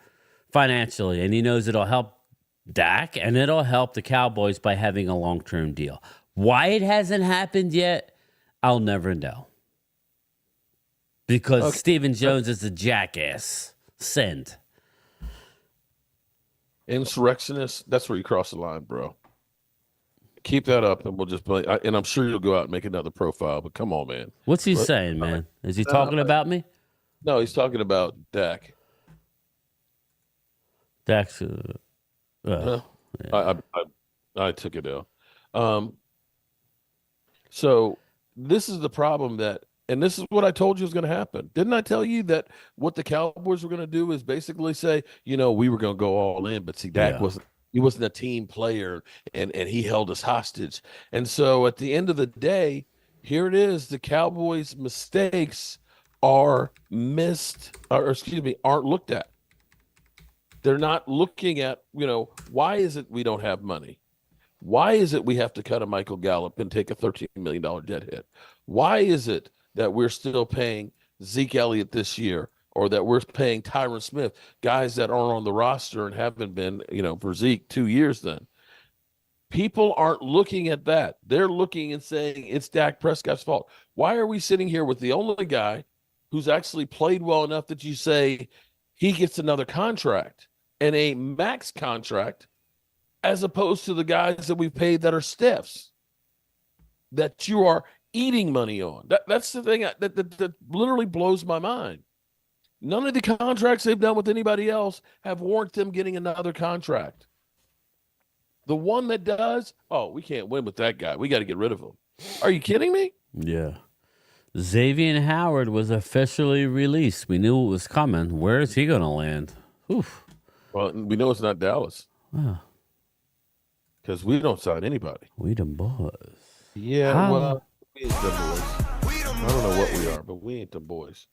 financially, and he knows it'll help Dak and it'll help the Cowboys by having a long-term deal. Why it hasn't happened yet, I'll never know. Because Stephen Jones is a jackass. Send. insurrectionist. That's where you cross the line, bro. Keep that up, and we'll just play. And I'm sure you'll go out and make another profile. But come on, man. What's he saying, man? Is he talking about me? No, he's talking about Dak. Dak's. I took it out. So this is the problem and this is what I told you was going to happen. Didn't I tell you that what the Cowboys were going to do is basically say, we were going to go all in, but see, Dak wasn't a team player, and he held us hostage. And so at the end of the day, here it is: the Cowboys' mistakes aren't looked at. They're not looking at, why is it we don't have money? Why is it we have to cut a Michael Gallup and take a $13 million dead hit? Why is it that we're still paying Zeke Elliott this year, or that we're paying Tyron Smith, guys that aren't on the roster and haven't been, for Zeke 2 years then? People aren't looking at that. They're looking and saying it's Dak Prescott's fault. Why are we sitting here with the only guy who's actually played well enough that you say he gets another contract and a max contract, as opposed to the guys that we've paid that are stiffs, that you are eating money on? That's the thing that literally blows my mind. None of the contracts they've done with anybody else have warranted them getting another contract. The one that does, we can't win with that guy. We got to get rid of him. Are you kidding me? Yeah. Xavier Howard was officially released. We knew it was coming. Where is he going to land? Oof. Well, we know it's not Dallas. Wow. Because we don't sign anybody. We them boys. Yeah, well, we ain't them boys. I don't know what we are, but we ain't them boys.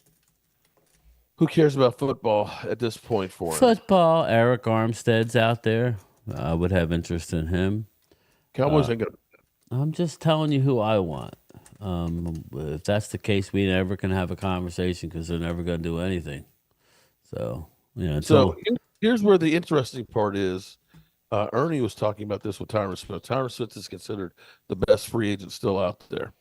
Who cares about football at this point for him? Football. Eric Armstead's out there. I would have interest in him. Cowboys ain't got. I'm just telling you who I want. If that's the case, we never can have a conversation because they're never going to do anything. So, So here's where the interesting part is. Ernie was talking about this with Tyron Smith. Tyron Smith is considered the best free agent still out there.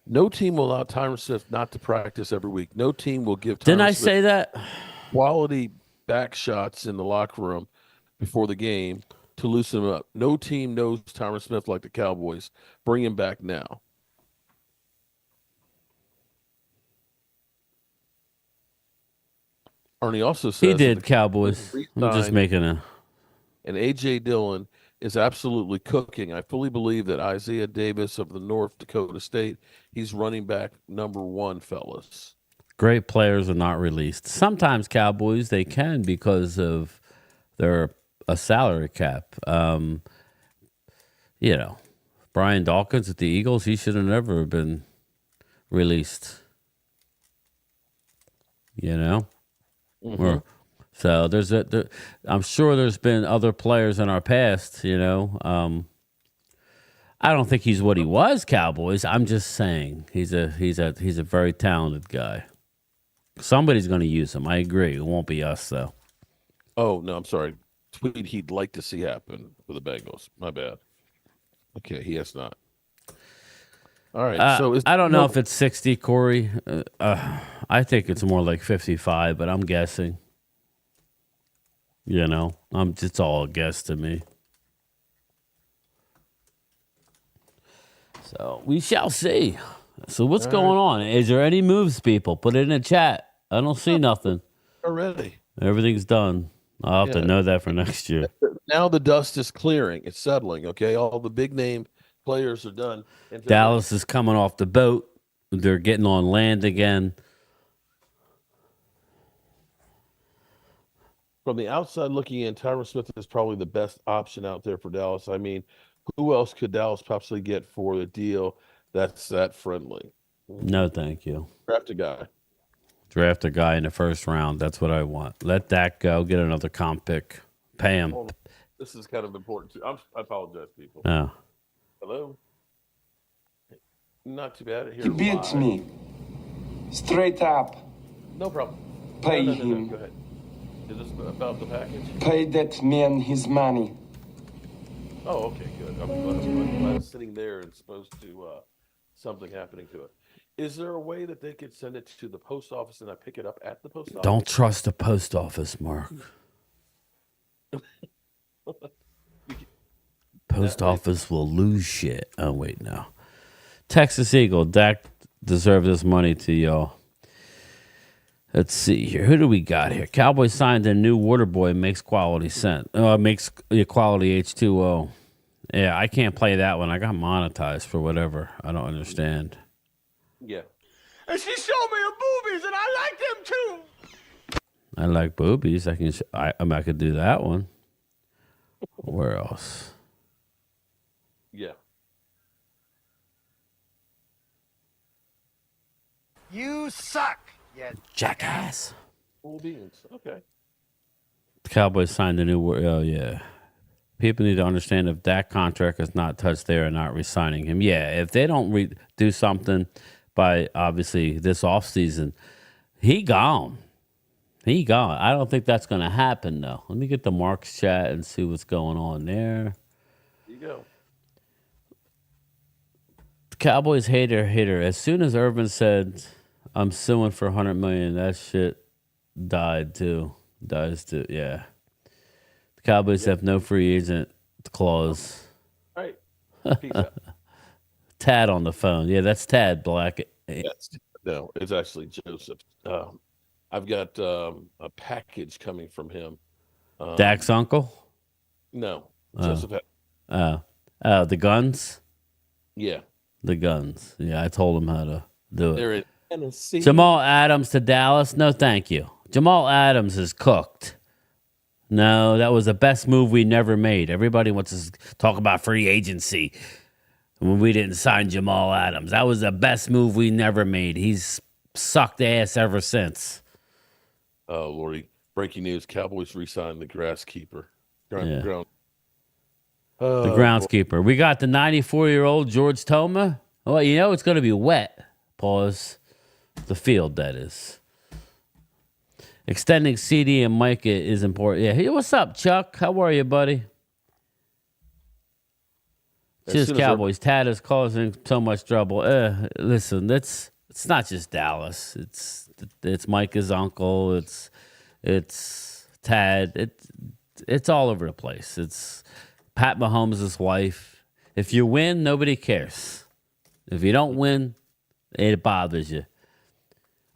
No team will allow Tyron Smith not to practice every week. No team will give Tyron Didn't I Smith say that? quality back shots in the locker room before the game to loosen him up. No team knows Tyron Smith like the Cowboys. Bring him back now. Ernie also says He did, Cowboys. I'm just making and A.J. Dillon is absolutely cooking. I fully believe that Isaiah Davis of the North Dakota State, he's running back number one, fellas. Great players are not released. Sometimes Cowboys, they can because of their a salary cap. Brian Dawkins at the Eagles, he should have never been released. Mm-hmm. So I'm sure there's been other players in our past. I don't think he's what he was, Cowboys. I'm just saying he's a very talented guy. Somebody's going to use him. I agree. It won't be us though. Oh no, I'm sorry. Tweet he'd like to see happen for the Bengals. My bad. Okay, he has not. All right. So I don't know if it's 60, Corey. I think it's more like 55, but I'm guessing. It's all a guess to me. So we shall see. So what's going on? Is there any moves, people? Put it in the chat. I don't see nothing. Already. Everything's done. I'll have to know that for next year. Now the dust is clearing. It's settling, okay? All the big name players are done. Dallas is coming off the boat. They're getting on land again. from the outside looking in, Tyron Smith is probably the best option out there for Dallas. I mean, who else could Dallas possibly get for a deal that's that friendly? No, thank you. Draft a guy. Draft a guy in the first round. That's what I want. Let Dak go. Get another comp pick. Pay him. Hold on. This is kind of important too. I apologize, people. Oh. Hello. Not too bad. Here He beats me. Straight up. No problem. Pay No. him. Go ahead. Is this about the package? Pay that man his money. Oh, okay, good. I'm glad it's sitting there and supposed to something happening to it. Is there a way that they could send it to the post office and I pick it up at the post office? Don't trust the post office, Mark. Post office will lose shit. Oh, wait, no. Texas Eagle. Dak deserves this money to y'all. Let's see here. Who do we got here? Cowboys signed a new water boy. Makes quality sense. Makes quality H2O. Yeah, I can't play that one. I got monetized for whatever. I don't understand. Yeah. And she showed me her boobies, and I like them too. I like boobies. I could do that one. Where else? Yeah. You suck, you Jackass. Full beans. Okay. The Cowboys signed a new. Oh yeah. People need to understand if that contract is not touched, they are not re-signing him. Yeah, if they don't do something by obviously this offseason, he gone. He gone. I don't think that's going to happen though. Let me get the Marks chat and see what's going on there. There you go. The Cowboys hater. As soon as Urban said, "I'm suing for $100 million," that shit died too. Dies too. Yeah. The Cowboys have no free agent clause. All right. Peace out. Tad on the phone. Yeah, that's Tad Black. Yes. No, it's actually Joseph. I've got a package coming from him. Dak's uncle? No, Joseph. The guns? Yeah. The guns. Yeah, I told him how to do it. They're in Tennessee. Jamal Adams to Dallas? No, thank you. Jamal Adams is cooked. No, that was the best move we never made. Everybody wants to talk about free agency when we didn't sign Jamal Adams. That was the best move we never made. He's sucked ass ever since. Oh, Lordy. Breaking news. Cowboys re-signed the grasskeeper. The groundskeeper. We got the 94-year-old George Toma. Well, you know it's going to be wet. Pause. The field, that is. Extending CD and Micah is important. Yeah. Hey, what's up, Chuck? How are you, buddy? Just Cowboys. Tad is causing so much trouble. Listen, it's not just Dallas. It's Micah's uncle. It's Tad. It's all over the place. It's Pat Mahomes' wife. If you win, nobody cares. If you don't win, it bothers you.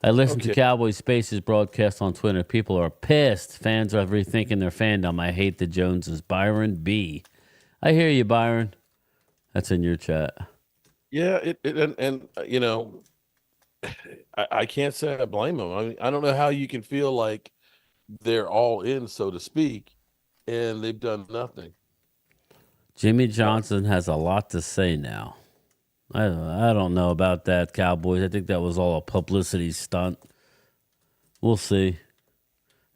I listen to Cowboys Spaces broadcast on Twitter. People are pissed. Fans are rethinking their fandom. I hate the Joneses. Byron B. I hear you, Byron. That's in your chat. Yeah, and you know, I can't say I blame them. I mean, I don't know how you can feel like they're all in, so to speak, and they've done nothing. Jimmy Johnson has a lot to say now. I don't know about that, Cowboys. I think that was all a publicity stunt. We'll see.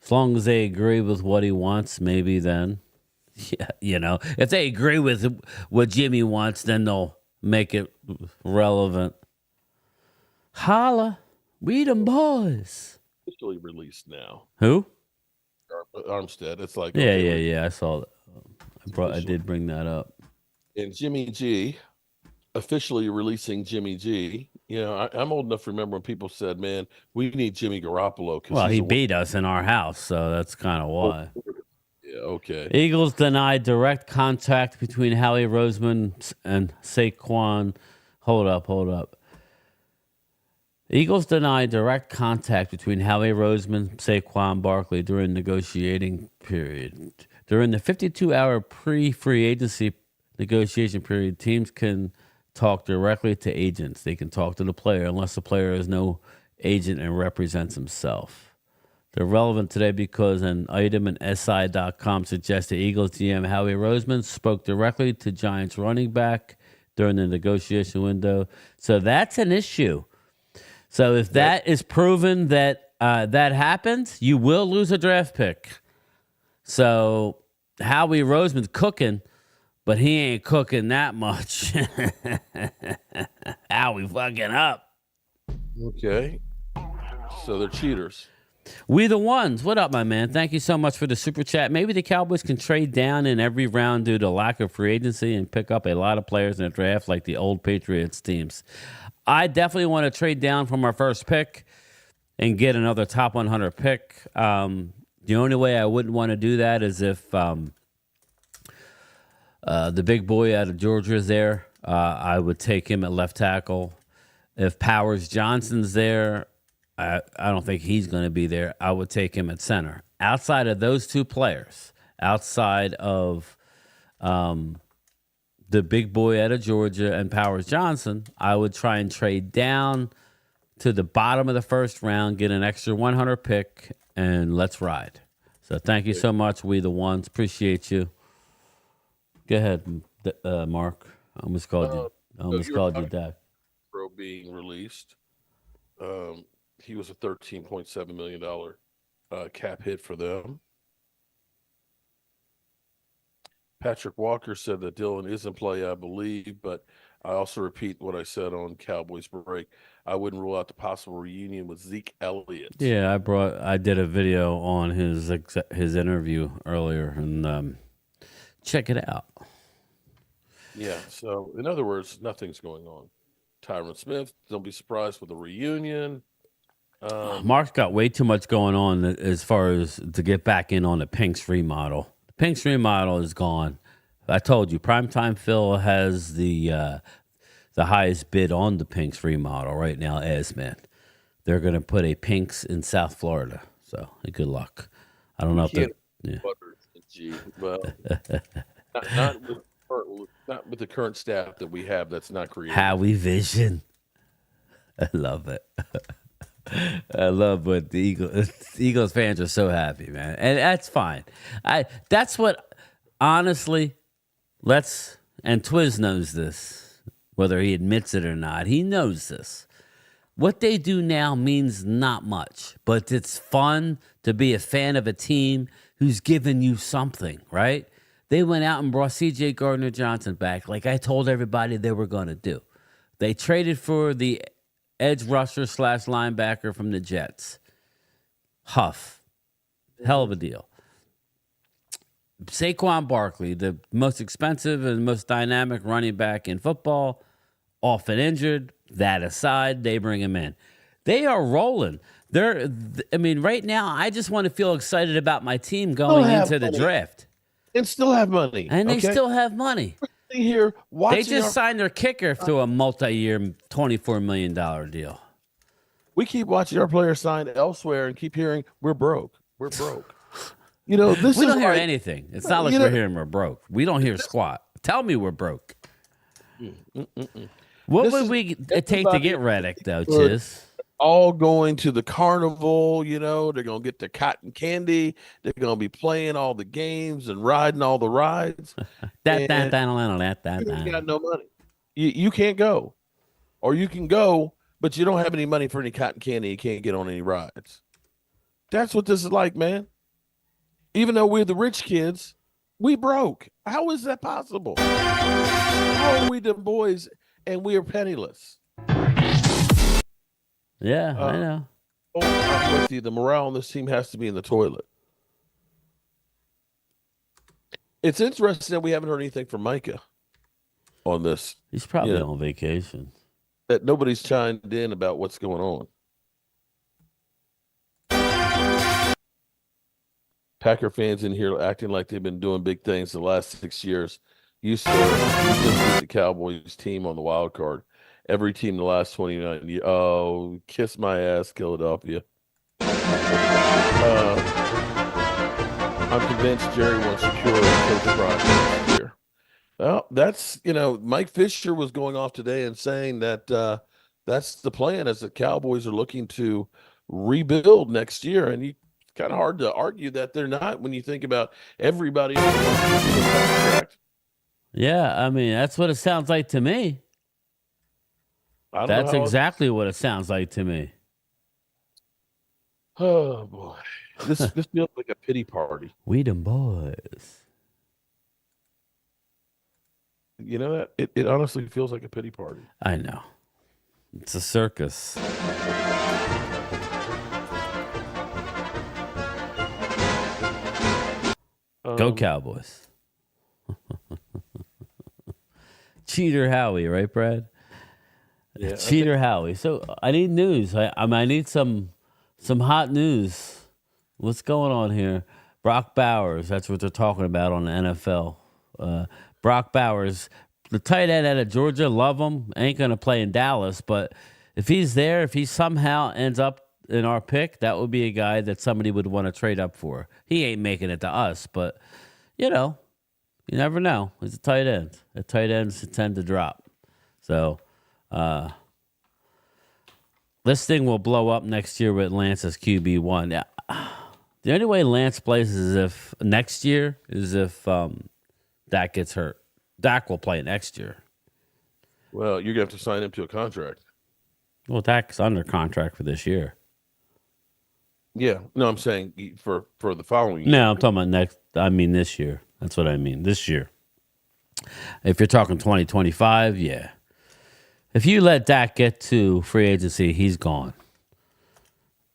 As long as they agree with what he wants, maybe then. Yeah, you know, if they agree with what Jimmy wants, then they'll make it relevant. Holla. We them boys. Officially released now. Who? Armstead. It's like Yeah. I saw that. I did bring that up. And Jimmy G, officially releasing Jimmy G. You know, I'm old enough to remember when people said, "Man, we need Jimmy Garoppolo." Well, he beat us in our house, so that's kind of why. Yeah. Okay. Eagles denied direct contact between Howie Roseman and Saquon. Hold up. Eagles denied direct contact between Howie Roseman and Saquon Barkley during negotiating period. During the 52-hour pre-free agency negotiation period, teams can talk directly to agents. They can talk to the player unless the player has no agent and represents himself. They're relevant today because an item in SI.com suggests the Eagles GM Howie Roseman spoke directly to Giants running back during the negotiation window. So that's an issue. So if that is proven that that happens, you will lose a draft pick. So Howie Roseman's cooking, but he ain't cooking that much. Howie fucking up. Okay. So they're cheaters. We the ones. What up, my man? Thank you so much for the super chat. Maybe the Cowboys can trade down in every round due to lack of free agency and pick up a lot of players in the draft like the old Patriots teams. I definitely want to trade down from our first pick and get another top 100 pick. The only way I wouldn't want to do that is if the big boy out of Georgia is there. I would take him at left tackle. If Powers Johnson's there, I don't think he's going to be there. I would take him at center. Outside of those two players, outside of the big boy out of Georgia and Powers Johnson, I would try and trade down to the bottom of the first round, get an extra 100 pick, and let's ride. So thank you so much, We the Ones. Appreciate you. Go ahead, Mark. I almost called you Dak. Pro being released. He was a $13.7 million cap hit for them. Patrick Walker said that Dylan is in play, I believe, but I also repeat what I said on Cowboys Break. I wouldn't rule out the possible reunion with Zeke Elliott. Yeah, I did a video on his interview earlier, and check it out. Yeah, so in other words, nothing's going on. Tyron Smith, don't be surprised with a reunion. Mark's got way too much going on as far as to get back in on the Pink's remodel. The Pink's remodel is gone. I told you, Primetime Phil has the highest bid on the Pink's remodel right now, Esman. They're going to put a Pink's in South Florida. So good luck. I don't know if they're... Yeah. Well, not with the current staff that we have. That's not creative. Howie Vision. I love it. I love what the Eagles fans are so happy, man, and that's fine. That's what, honestly, and Twiz knows this, whether he admits it or not. He knows this. What they do now means not much, but it's fun to be a fan of a team who's giving you something, right? They went out and brought C.J. Gardner-Johnson back like I told everybody they were going to do. They traded for the edge rusher / linebacker from the Jets. Huff. Hell of a deal. Saquon Barkley, the most expensive and most dynamic running back in football, often injured. That aside, they bring him in. They are rolling. Right now, I just want to feel excited about my team going into the draft. And still have money. And they still have money. Here, they just signed their kicker to a multi-year $24 million deal. We keep watching our players sign elsewhere and keep hearing, we're broke. We're broke. We don't hear anything. It's not like we're hearing we're broke. We don't hear squat. Tell me we're broke. What would we take to get Reddick, though, Chiz? All going to the carnival, they're going to get their cotton candy. They're going to be playing all the games and riding all the rides. You got no money. You can't go. Or you can go, but you don't have any money for any cotton candy. You can't get on any rides. That's what this is like, man. Even though we're the rich kids, we broke. How is that possible? How are we the boys and we are penniless? Yeah, I know. I'm with you. The morale on this team has to be in the toilet. It's interesting that we haven't heard anything from Micah on this. He's probably on vacation. That nobody's chimed in about what's going on. Packer fans in here acting like they've been doing big things the last 6 years. You just beat the Cowboys team on the wild card. Every team in the last 29 years. Oh, kiss my ass, Philadelphia. I'm convinced Jerry wants to cure the project this year. Well, that's, Mike Fisher was going off today and saying that that's the plan, as the Cowboys are looking to rebuild next year. And you kind of hard to argue that they're not when you think about everybody on the contract. Yeah, I mean, that's what it sounds like to me. I don't That's know how exactly what it sounds like to me. Oh boy, this feels like a pity party. We them boys. You know that it honestly feels like a pity party. I know. It's a circus. Go Cowboys. Cheater Howie, right, Brad? Yeah, Cheater Howie. So I need news. I need some hot news. What's going on here? Brock Bowers. That's what they're talking about on the NFL. Brock Bowers, the tight end out of Georgia, love him. Ain't gonna play in Dallas, but if he's there, if he somehow ends up in our pick, that would be a guy that somebody would want to trade up for. He ain't making it to us, but you never know. He's a tight end. The tight ends tend to drop. So this thing will blow up next year with Lance as QB1. Yeah. The only way Lance plays is if next year is if Dak gets hurt. Dak will play next year. Well, you're gonna have to sign him to a contract. Well, Dak's under contract for this year. Yeah, no, I'm saying for the following year. No, I'm talking about next. I mean this year. That's what I mean. This year. If you're talking 2025, yeah. If you let Dak get to free agency, he's gone.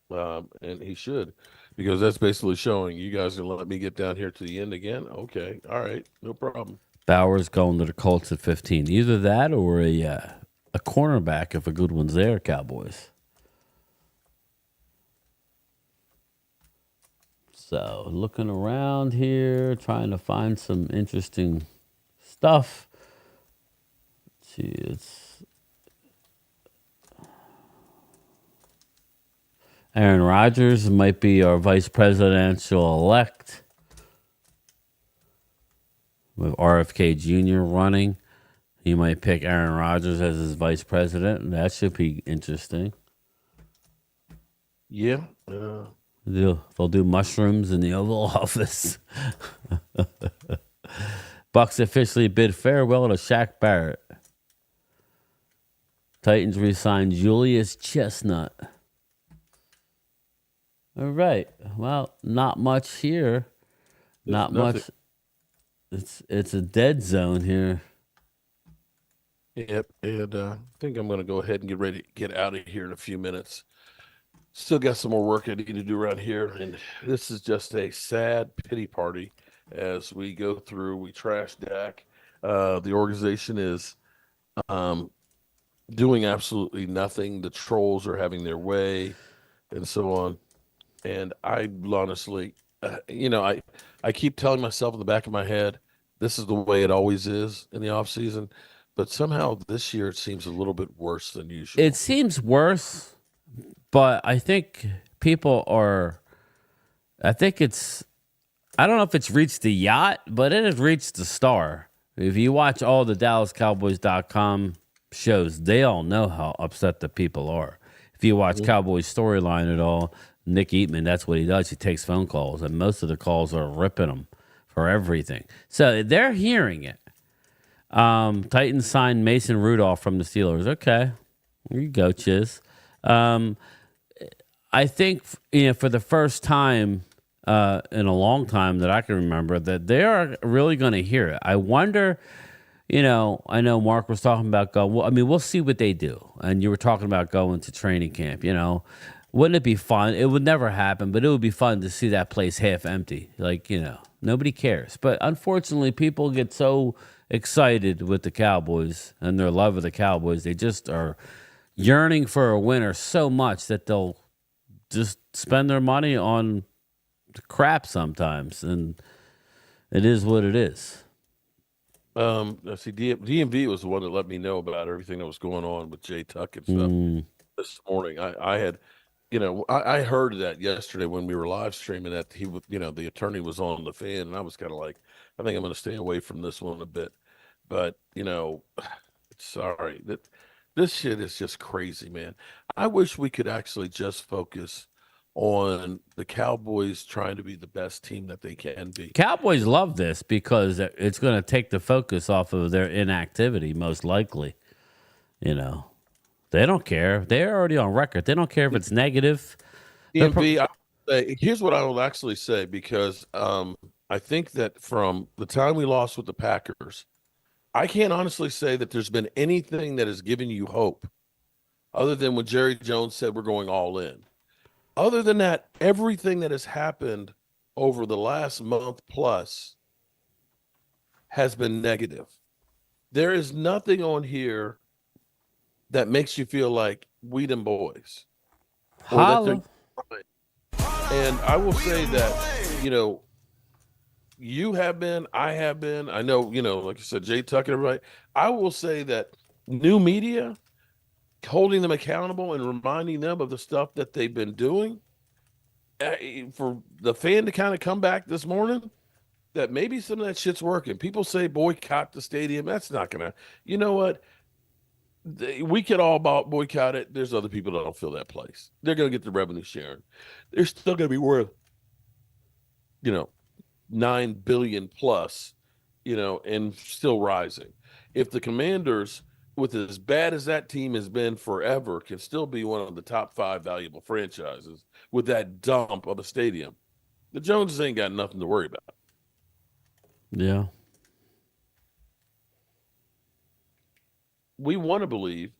And he should, because that's basically showing you guys gonna let me get down here to the end again. Okay, all right, no problem. Bowers going to the Colts at 15. Either that or a cornerback if a good one's there, Cowboys. So looking around here, trying to find some interesting stuff. Let's see, it's Aaron Rodgers might be our vice presidential elect. With RFK Jr. running, he might pick Aaron Rodgers as his vice president. That should be interesting. Yeah. They'll do mushrooms in the Oval Office. Bucks officially bid farewell to Shaq Barrett. Titans re-signed Julius Chestnut. All right. Well, not much here. Not much. It's a dead zone here. Yep. And I think I'm going to go ahead and get ready to get out of here in a few minutes. Still got some more work I need to do around here. And this is just a sad pity party as we go through. We trash Dak. The organization is doing absolutely nothing. The trolls are having their way and so on. And I honestly, I keep telling myself in the back of my head, this is the way it always is in the off season. But somehow this year it seems a little bit worse than usual. It seems worse, but I think people are. I don't know if it's reached the yacht, but it has reached the star. If you watch all the DallasCowboys.com shows, they all know how upset the people are. If you watch Cowboys Storyline at all, Nick Eatman, that's what he does. He takes phone calls, and most of the calls are ripping him for everything. So they're hearing it. Titans signed Mason Rudolph from the Steelers. Okay, here you go, Chiz. I think for the first time in a long time that I can remember, that they are really going to hear it. I wonder. I know Mark was talking about going. Well, I mean, we'll see what they do. And you were talking about going to training camp. Wouldn't it be fun? It would never happen, but it would be fun to see that place half empty. Nobody cares. But unfortunately, people get so excited with the Cowboys and their love of the Cowboys. They just are yearning for a winner so much that they'll just spend their money on crap sometimes. And it is what it is. Let's see, DMV was the one that let me know about everything that was going on with Jay Tuck and stuff this morning. I had, I heard that yesterday when we were live streaming that he would, the attorney was on the fan, and I was kind of like, I think I'm going to stay away from this one a bit. But, sorry, this shit is just crazy, man. I wish we could actually just focus on the Cowboys trying to be the best team that they can be. Cowboys love this because it's going to take the focus off of their inactivity, most likely. You know, they don't care. They're already on record. They don't care if it's negative. DMV, here's what I will actually say, because I think that from the time we lost with the Packers, I can't honestly say that there's been anything that has given you hope other than when Jerry Jones said we're going all in. Other than that, everything that has happened over the last month plus has been negative. There is nothing on here that makes you feel like we them boys. Holla. And I will say that, you know, you have been, I have been, I know, you know, like you said, Jay Tuck and everybody. I will say that new media, holding them accountable and reminding them of the stuff that they've been doing, for the fan to kind of come back this morning, that maybe some of that shit's working. People say boycott the stadium. That's not going to, you know what? We could all boycott it. There's other people that don't fill that place. They're going to get the revenue sharing. They're still going to be worth, you know, 9 billion plus, you know, and still rising. If the Commanders, with as bad as that team has been forever, can still be one of the top 5 valuable franchises with that dump of a stadium, the Joneses ain't got nothing to worry about. Yeah. We want to believe,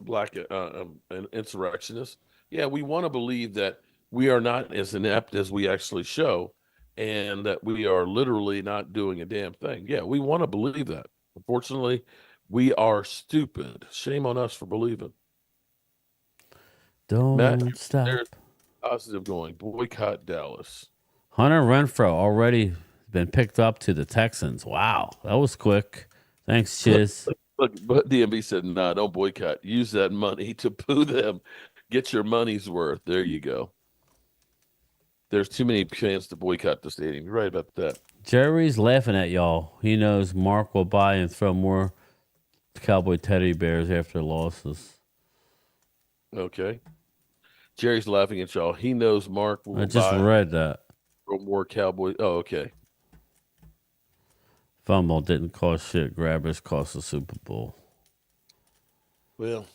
black an insurrectionist. Yeah, we want to believe that we are not as inept as we actually show, and that we are literally not doing a damn thing. Yeah, we want to believe that. Unfortunately, we are stupid. Shame on us for believing. Don't Matt, stop. there's positive going. Boycott Dallas. Hunter Renfrow already been picked up to the Texans. Wow, that was quick. Thanks, Chiz. But DMV said, nah, don't boycott. Use that money to boo them. Get your money's worth. There you go. There's too many fans to boycott the stadium. You're right about that. Jerry's laughing at y'all. He knows Mark will buy and throw more Cowboy teddy bears after losses. Okay. Jerry's laughing at y'all. He knows Mark will I just buy read that. more Cowboys. Oh, okay. Fumble didn't cost shit. Grabbers cost the Super Bowl. Well,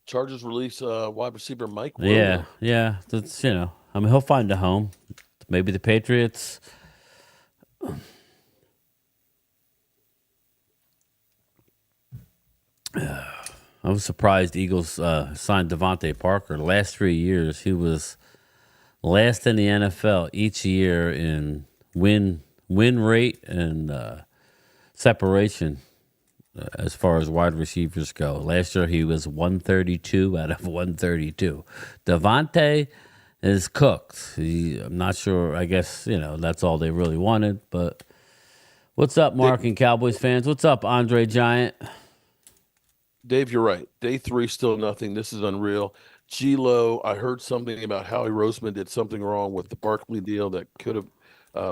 Chargers release wide receiver Mike Williams. Yeah. That's, you know, I mean, he'll find a home. Maybe the Patriots. I was surprised Eagles signed Devontae Parker. The last 3 years, he was last in the NFL each year in win rate and separation as far as wide receivers go. Last year, he was 132 out of 132. Devontae is cooked. I'm not sure. I guess, you know, that's all they really wanted. But what's up, Mark and Cowboys fans? What's up, Andre Giant? Dave, you're right. Day 3, still nothing. This is unreal. G-Lo, I heard something about Howie Roseman did something wrong with the Barkley deal that could have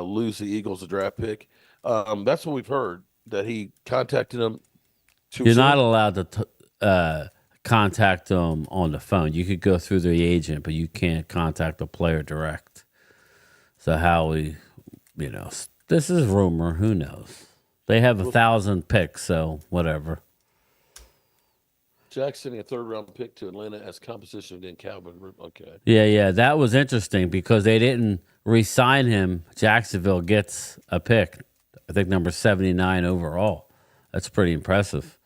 lose the Eagles a draft pick. That's what we've heard, that he contacted them. You're not allowed to contact them on the phone. You could go through the agent, but you can't contact the player direct. So Howie, you know, this is rumor. Who knows? They have 1,000 picks, so whatever. Jackson, a 3rd-round pick to Atlanta as composition of Dan Calvin. Okay. Yeah. That was interesting because they didn't re-sign him. Jacksonville gets a pick, I think number 79 overall. That's pretty impressive.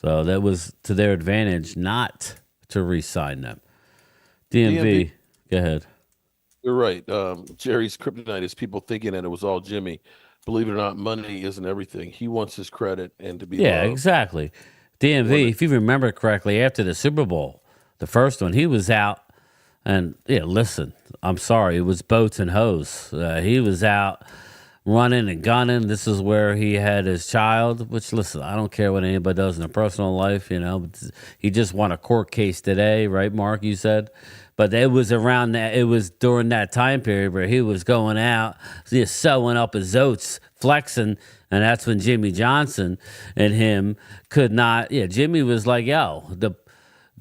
So that was to their advantage not to re-sign them. DMV, go ahead. You're right. Jerry's kryptonite is people thinking that it was all Jimmy. Believe it or not, money isn't everything. He wants his credit and to be loved. Exactly. DMV, if you remember correctly, after the Super Bowl, the first one, he was out. And, listen, I'm sorry. It was boats and hose. He was out running and gunning. This is where he had his child, which, listen, I don't care what anybody does in their personal life, you know. He just won a court case today, right, Mark, you said? But it was around that, it was during that time period where he was going out, just sewing up his oats, flexing, and that's when Jimmy Johnson and him could not, Jimmy was like, yo,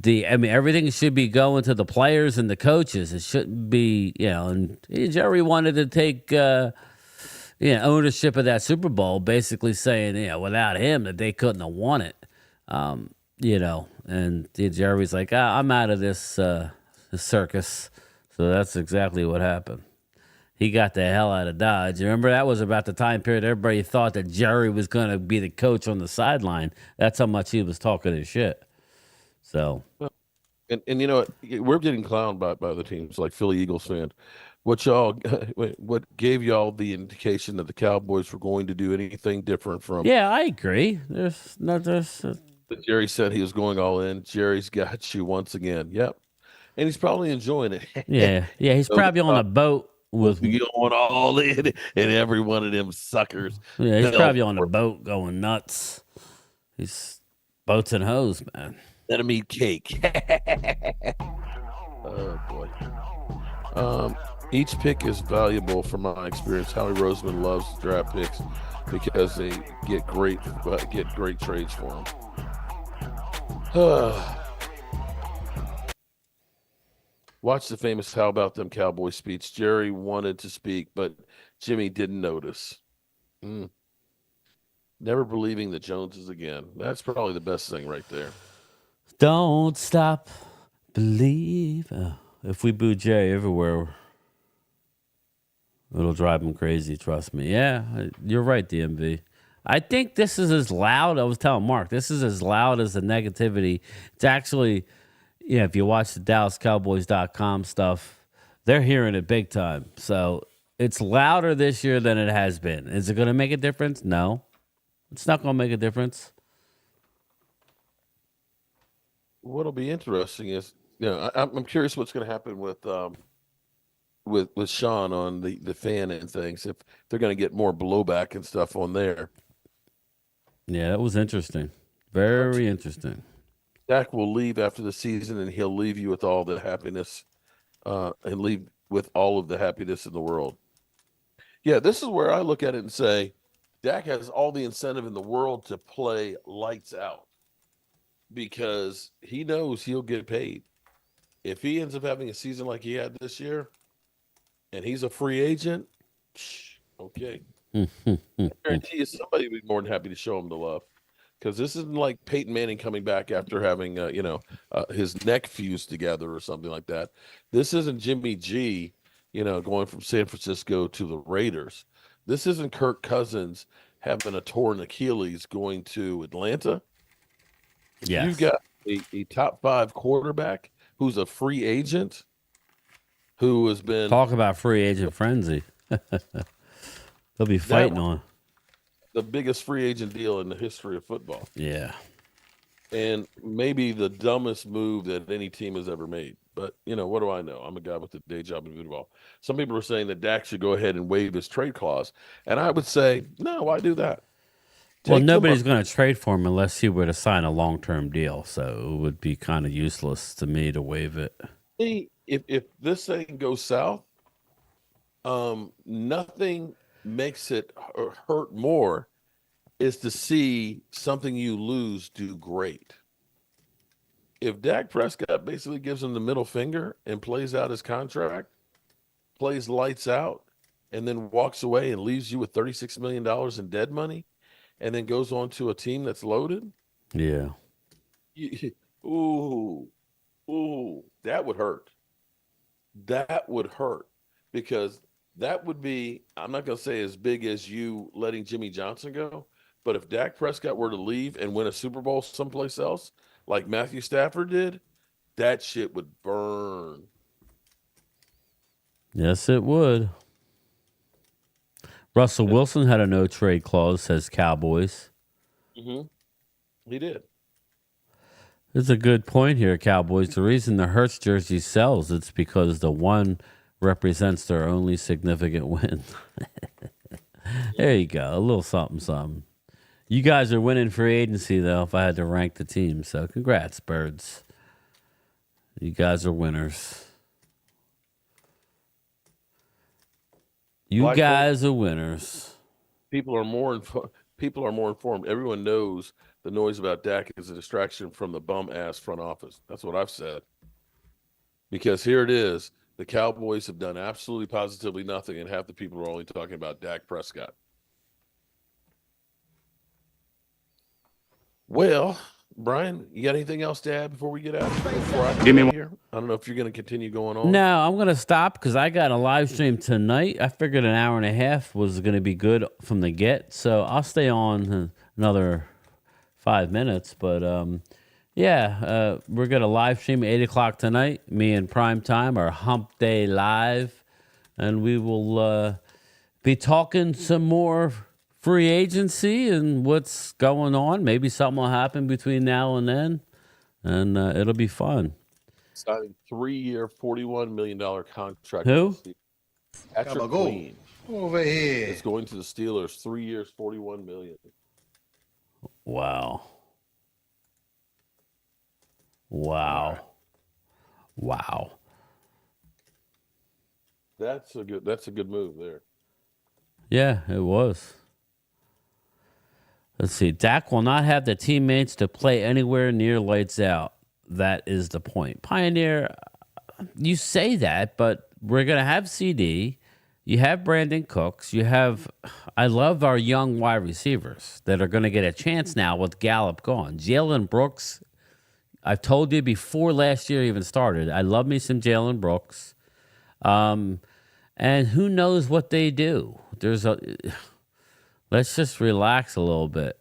Everything should be going to the players and the coaches. It shouldn't be, and Jerry wanted to take, ownership of that Super Bowl, basically saying, without him that they couldn't have won it. And Jerry's like, I'm out of this circus. So that's exactly what happened. He got the hell out of Dodge. Remember, that was about the time period everybody thought that Jerry was going to be the coach on the sideline. That's how much he was talking his shit. So, and we're getting clowned by the teams like Philly Eagles fans. What gave y'all the indication that the Cowboys were going to do anything different from? Yeah, I agree. Jerry said he was going all in. Jerry's got you once again. Yep, and he's probably enjoying it. Yeah. He's probably on a boat with going all in, and every one of them suckers. Yeah, he's probably on a boat going nuts. He's boats and hoes, man. Let him eat cake. Oh boy. Each pick is valuable from my experience. Howie Roseman loves draft picks because they get great trades for them. Watch the famous "How about them Cowboys" speech. Jerry wanted to speak, but Jimmy didn't notice. Never believing the Joneses again. That's probably the best thing right there. Don't stop, believe. If we boo Jerry everywhere, it'll drive him crazy, trust me. Yeah, you're right, DMV. I think this is as loud. I was telling Mark, this is as loud as the negativity. It's actually, if you watch the DallasCowboys.com stuff, they're hearing it big time. So it's louder this year than it has been. Is it going to make a difference? No. It's not going to make a difference. What'll be interesting is, I'm curious what's going to happen with Sean on the fan and things, if they're going to get more blowback and stuff on there. Yeah, that was interesting. Very interesting. Dak will leave after the season, and he'll leave you with all the happiness, and leave with all of the happiness in the world. Yeah, this is where I look at it and say, Dak has all the incentive in the world to play lights out because he knows he'll get paid. If he ends up having a season like he had this year, and he's a free agent, okay. I guarantee you somebody would be more than happy to show him the love. Because this isn't like Peyton Manning coming back after having, his neck fused together or something like that. This isn't Jimmy G, going from San Francisco to the Raiders. This isn't Kirk Cousins having a torn Achilles going to Atlanta. Yes. You've got a top 5 quarterback who's a free agent who has been... Talk about free agent frenzy. They'll be fighting on the biggest free agent deal in the history of football. Yeah. And maybe the dumbest move that any team has ever made. But, what do I know? I'm a guy with a day job in football. Some people are saying that Dak should go ahead and waive his trade clause. And I would say, no, why do that? Well, nobody's going to trade for him unless he were to sign a long-term deal. So it would be kind of useless to me to waive it. See, if this thing goes south, nothing makes it hurt more is to see something you lose do great. If Dak Prescott basically gives him the middle finger and plays out his contract, plays lights out, and then walks away and leaves you with $36 million in dead money, and then goes on to a team that's loaded. Yeah. Ooh, that would hurt. That would hurt because that would be, I'm not going to say as big as you letting Jimmy Johnson go, but if Dak Prescott were to leave and win a Super Bowl someplace else, like Matthew Stafford did, that shit would burn. Yes, it would. Russell Wilson had a no-trade clause, says Cowboys. Mm-hmm. He did. There's a good point here, Cowboys. The reason the Hurts jersey sells, it's because the one represents their only significant win. There you go. A little something, something. You guys are winning free agency, though, if I had to rank the team. So congrats, Birds. You guys are winners. You guys are winners. People are more informed. Everyone knows the noise about Dak is a distraction from the bum-ass front office. That's what I've said. Because here it is. The Cowboys have done absolutely positively nothing, and half the people are only talking about Dak Prescott. Well, Brian, you got anything else to add before we get out here? I don't know if you're going to continue going on. No, I'm going to stop because I got a live stream tonight. I figured an hour and a half was going to be good from the get, so I'll stay on another 5 minutes. But we're going to live stream at 8 o'clock tonight. Me and Prime Time, our Hump Day Live, and we will be talking some more free agency and what's going on. Maybe something will happen between now and then, and it'll be fun. Signing 3-year, $41 million contract. Who? Patrick Queen. Over here. It's going to the Steelers. 3 years, $41 million. Wow. That's a good move there. Yeah, it was. Let's see. Dak will not have the teammates to play anywhere near lights out. That is the point. Pioneer, you say that, but we're going to have CD. You have Brandon Cooks. I love our young wide receivers that are going to get a chance now with Gallup gone. Jalen Brooks, I've told you before last year even started, I love me some Jalen Brooks. And who knows what they do. Let's just relax a little bit.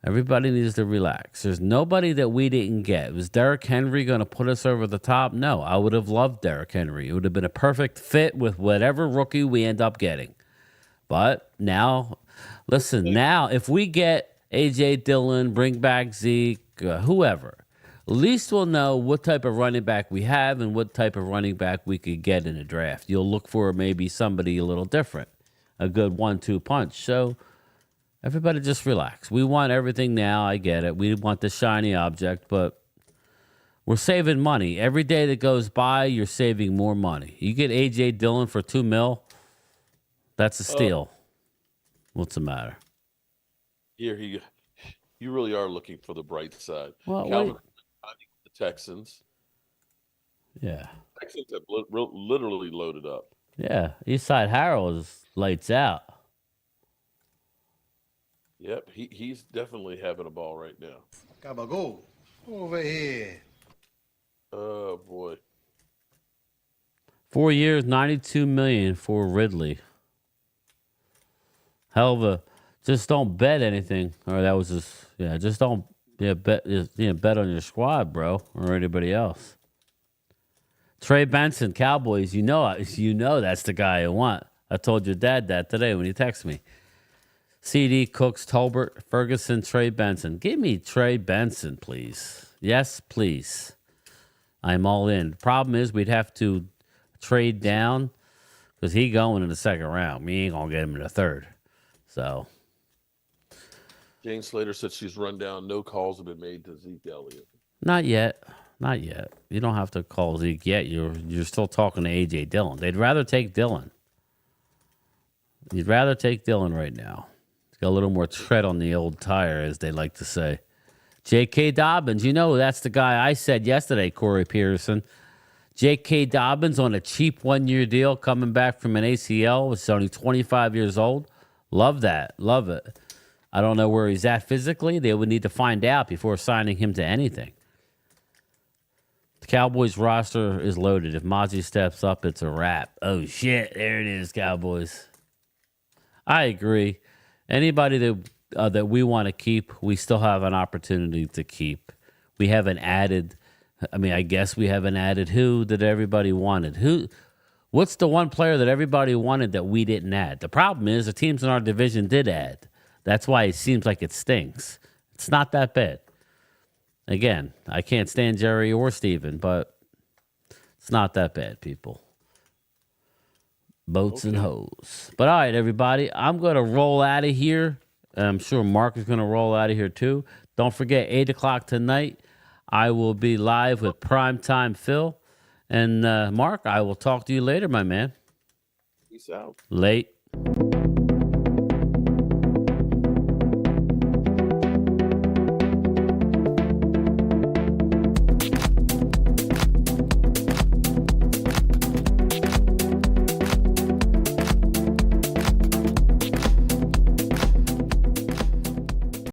Everybody needs to relax. There's nobody that we didn't get. Was Derrick Henry going to put us over the top? No, I would have loved Derrick Henry. It would have been a perfect fit with whatever rookie we end up getting. But now, listen, if we get A.J. Dillon, bring back Zeke, whoever, at least we'll know what type of running back we have and what type of running back we could get in a draft. You'll look for maybe somebody a little different. A good 1-2 punch. So everybody just relax. We want everything now. I get it. We want the shiny object, but we're saving money. Every day that goes by, you're saving more money. You get A.J. Dillon for $2 million, that's a steal. What's the matter? Here you really are looking for the bright side. Well, Calvin, the Texans. Yeah. Texans have literally loaded up. Yeah. Eastside Harold is lights out. Yep, he's definitely having a ball right now. Cabago. Over here. Oh boy. 4 years, $92 million for Ridley. Hell of a. Just don't bet anything. Or that was just just don't bet on your squad, bro, or anybody else. Trey Benson, Cowboys. You know that's the guy I want. I told your dad that today when he texted me. CD, Cooks, Tolbert, Ferguson, Trey Benson. Give me Trey Benson, please. Yes, please. I'm all in. Problem is we'd have to trade down because he going in the second round. We ain't going to get him in the third. So. Jane Slater said she's run down. No calls have been made to Zeke Elliott. Not yet. Not yet. You don't have to call Zeke yet. You're still talking to A.J. Dillon. They'd rather take Dillon. You'd rather take Dillon right now. He's got a little more tread on the old tire, as they like to say. J.K. Dobbins, that's the guy I said yesterday, Corey Pearson. J.K. Dobbins on a cheap 1-year deal coming back from an ACL. He's only 25 years old. Love that. Love it. I don't know where he's at physically. They would need to find out before signing him to anything. The Cowboys roster is loaded. If Mozzie steps up, it's a wrap. Oh, shit. There it is, Cowboys. I agree. Anybody that we want to keep, we still have an opportunity to keep. We haven't added. I guess we haven't added who that everybody wanted. What's the one player that everybody wanted that we didn't add? The problem is the teams in our division did add. That's why it seems like it stinks. It's not that bad. Again, I can't stand Jerry or Steven, but it's not that bad, people. Boats and hoes. But all right, everybody, I'm going to roll out of here. I'm sure Mark is going to roll out of here too. Don't forget, 8 o'clock tonight, I will be live with Primetime Phil. And Mark, I will talk to you later, my man. Peace out. Late.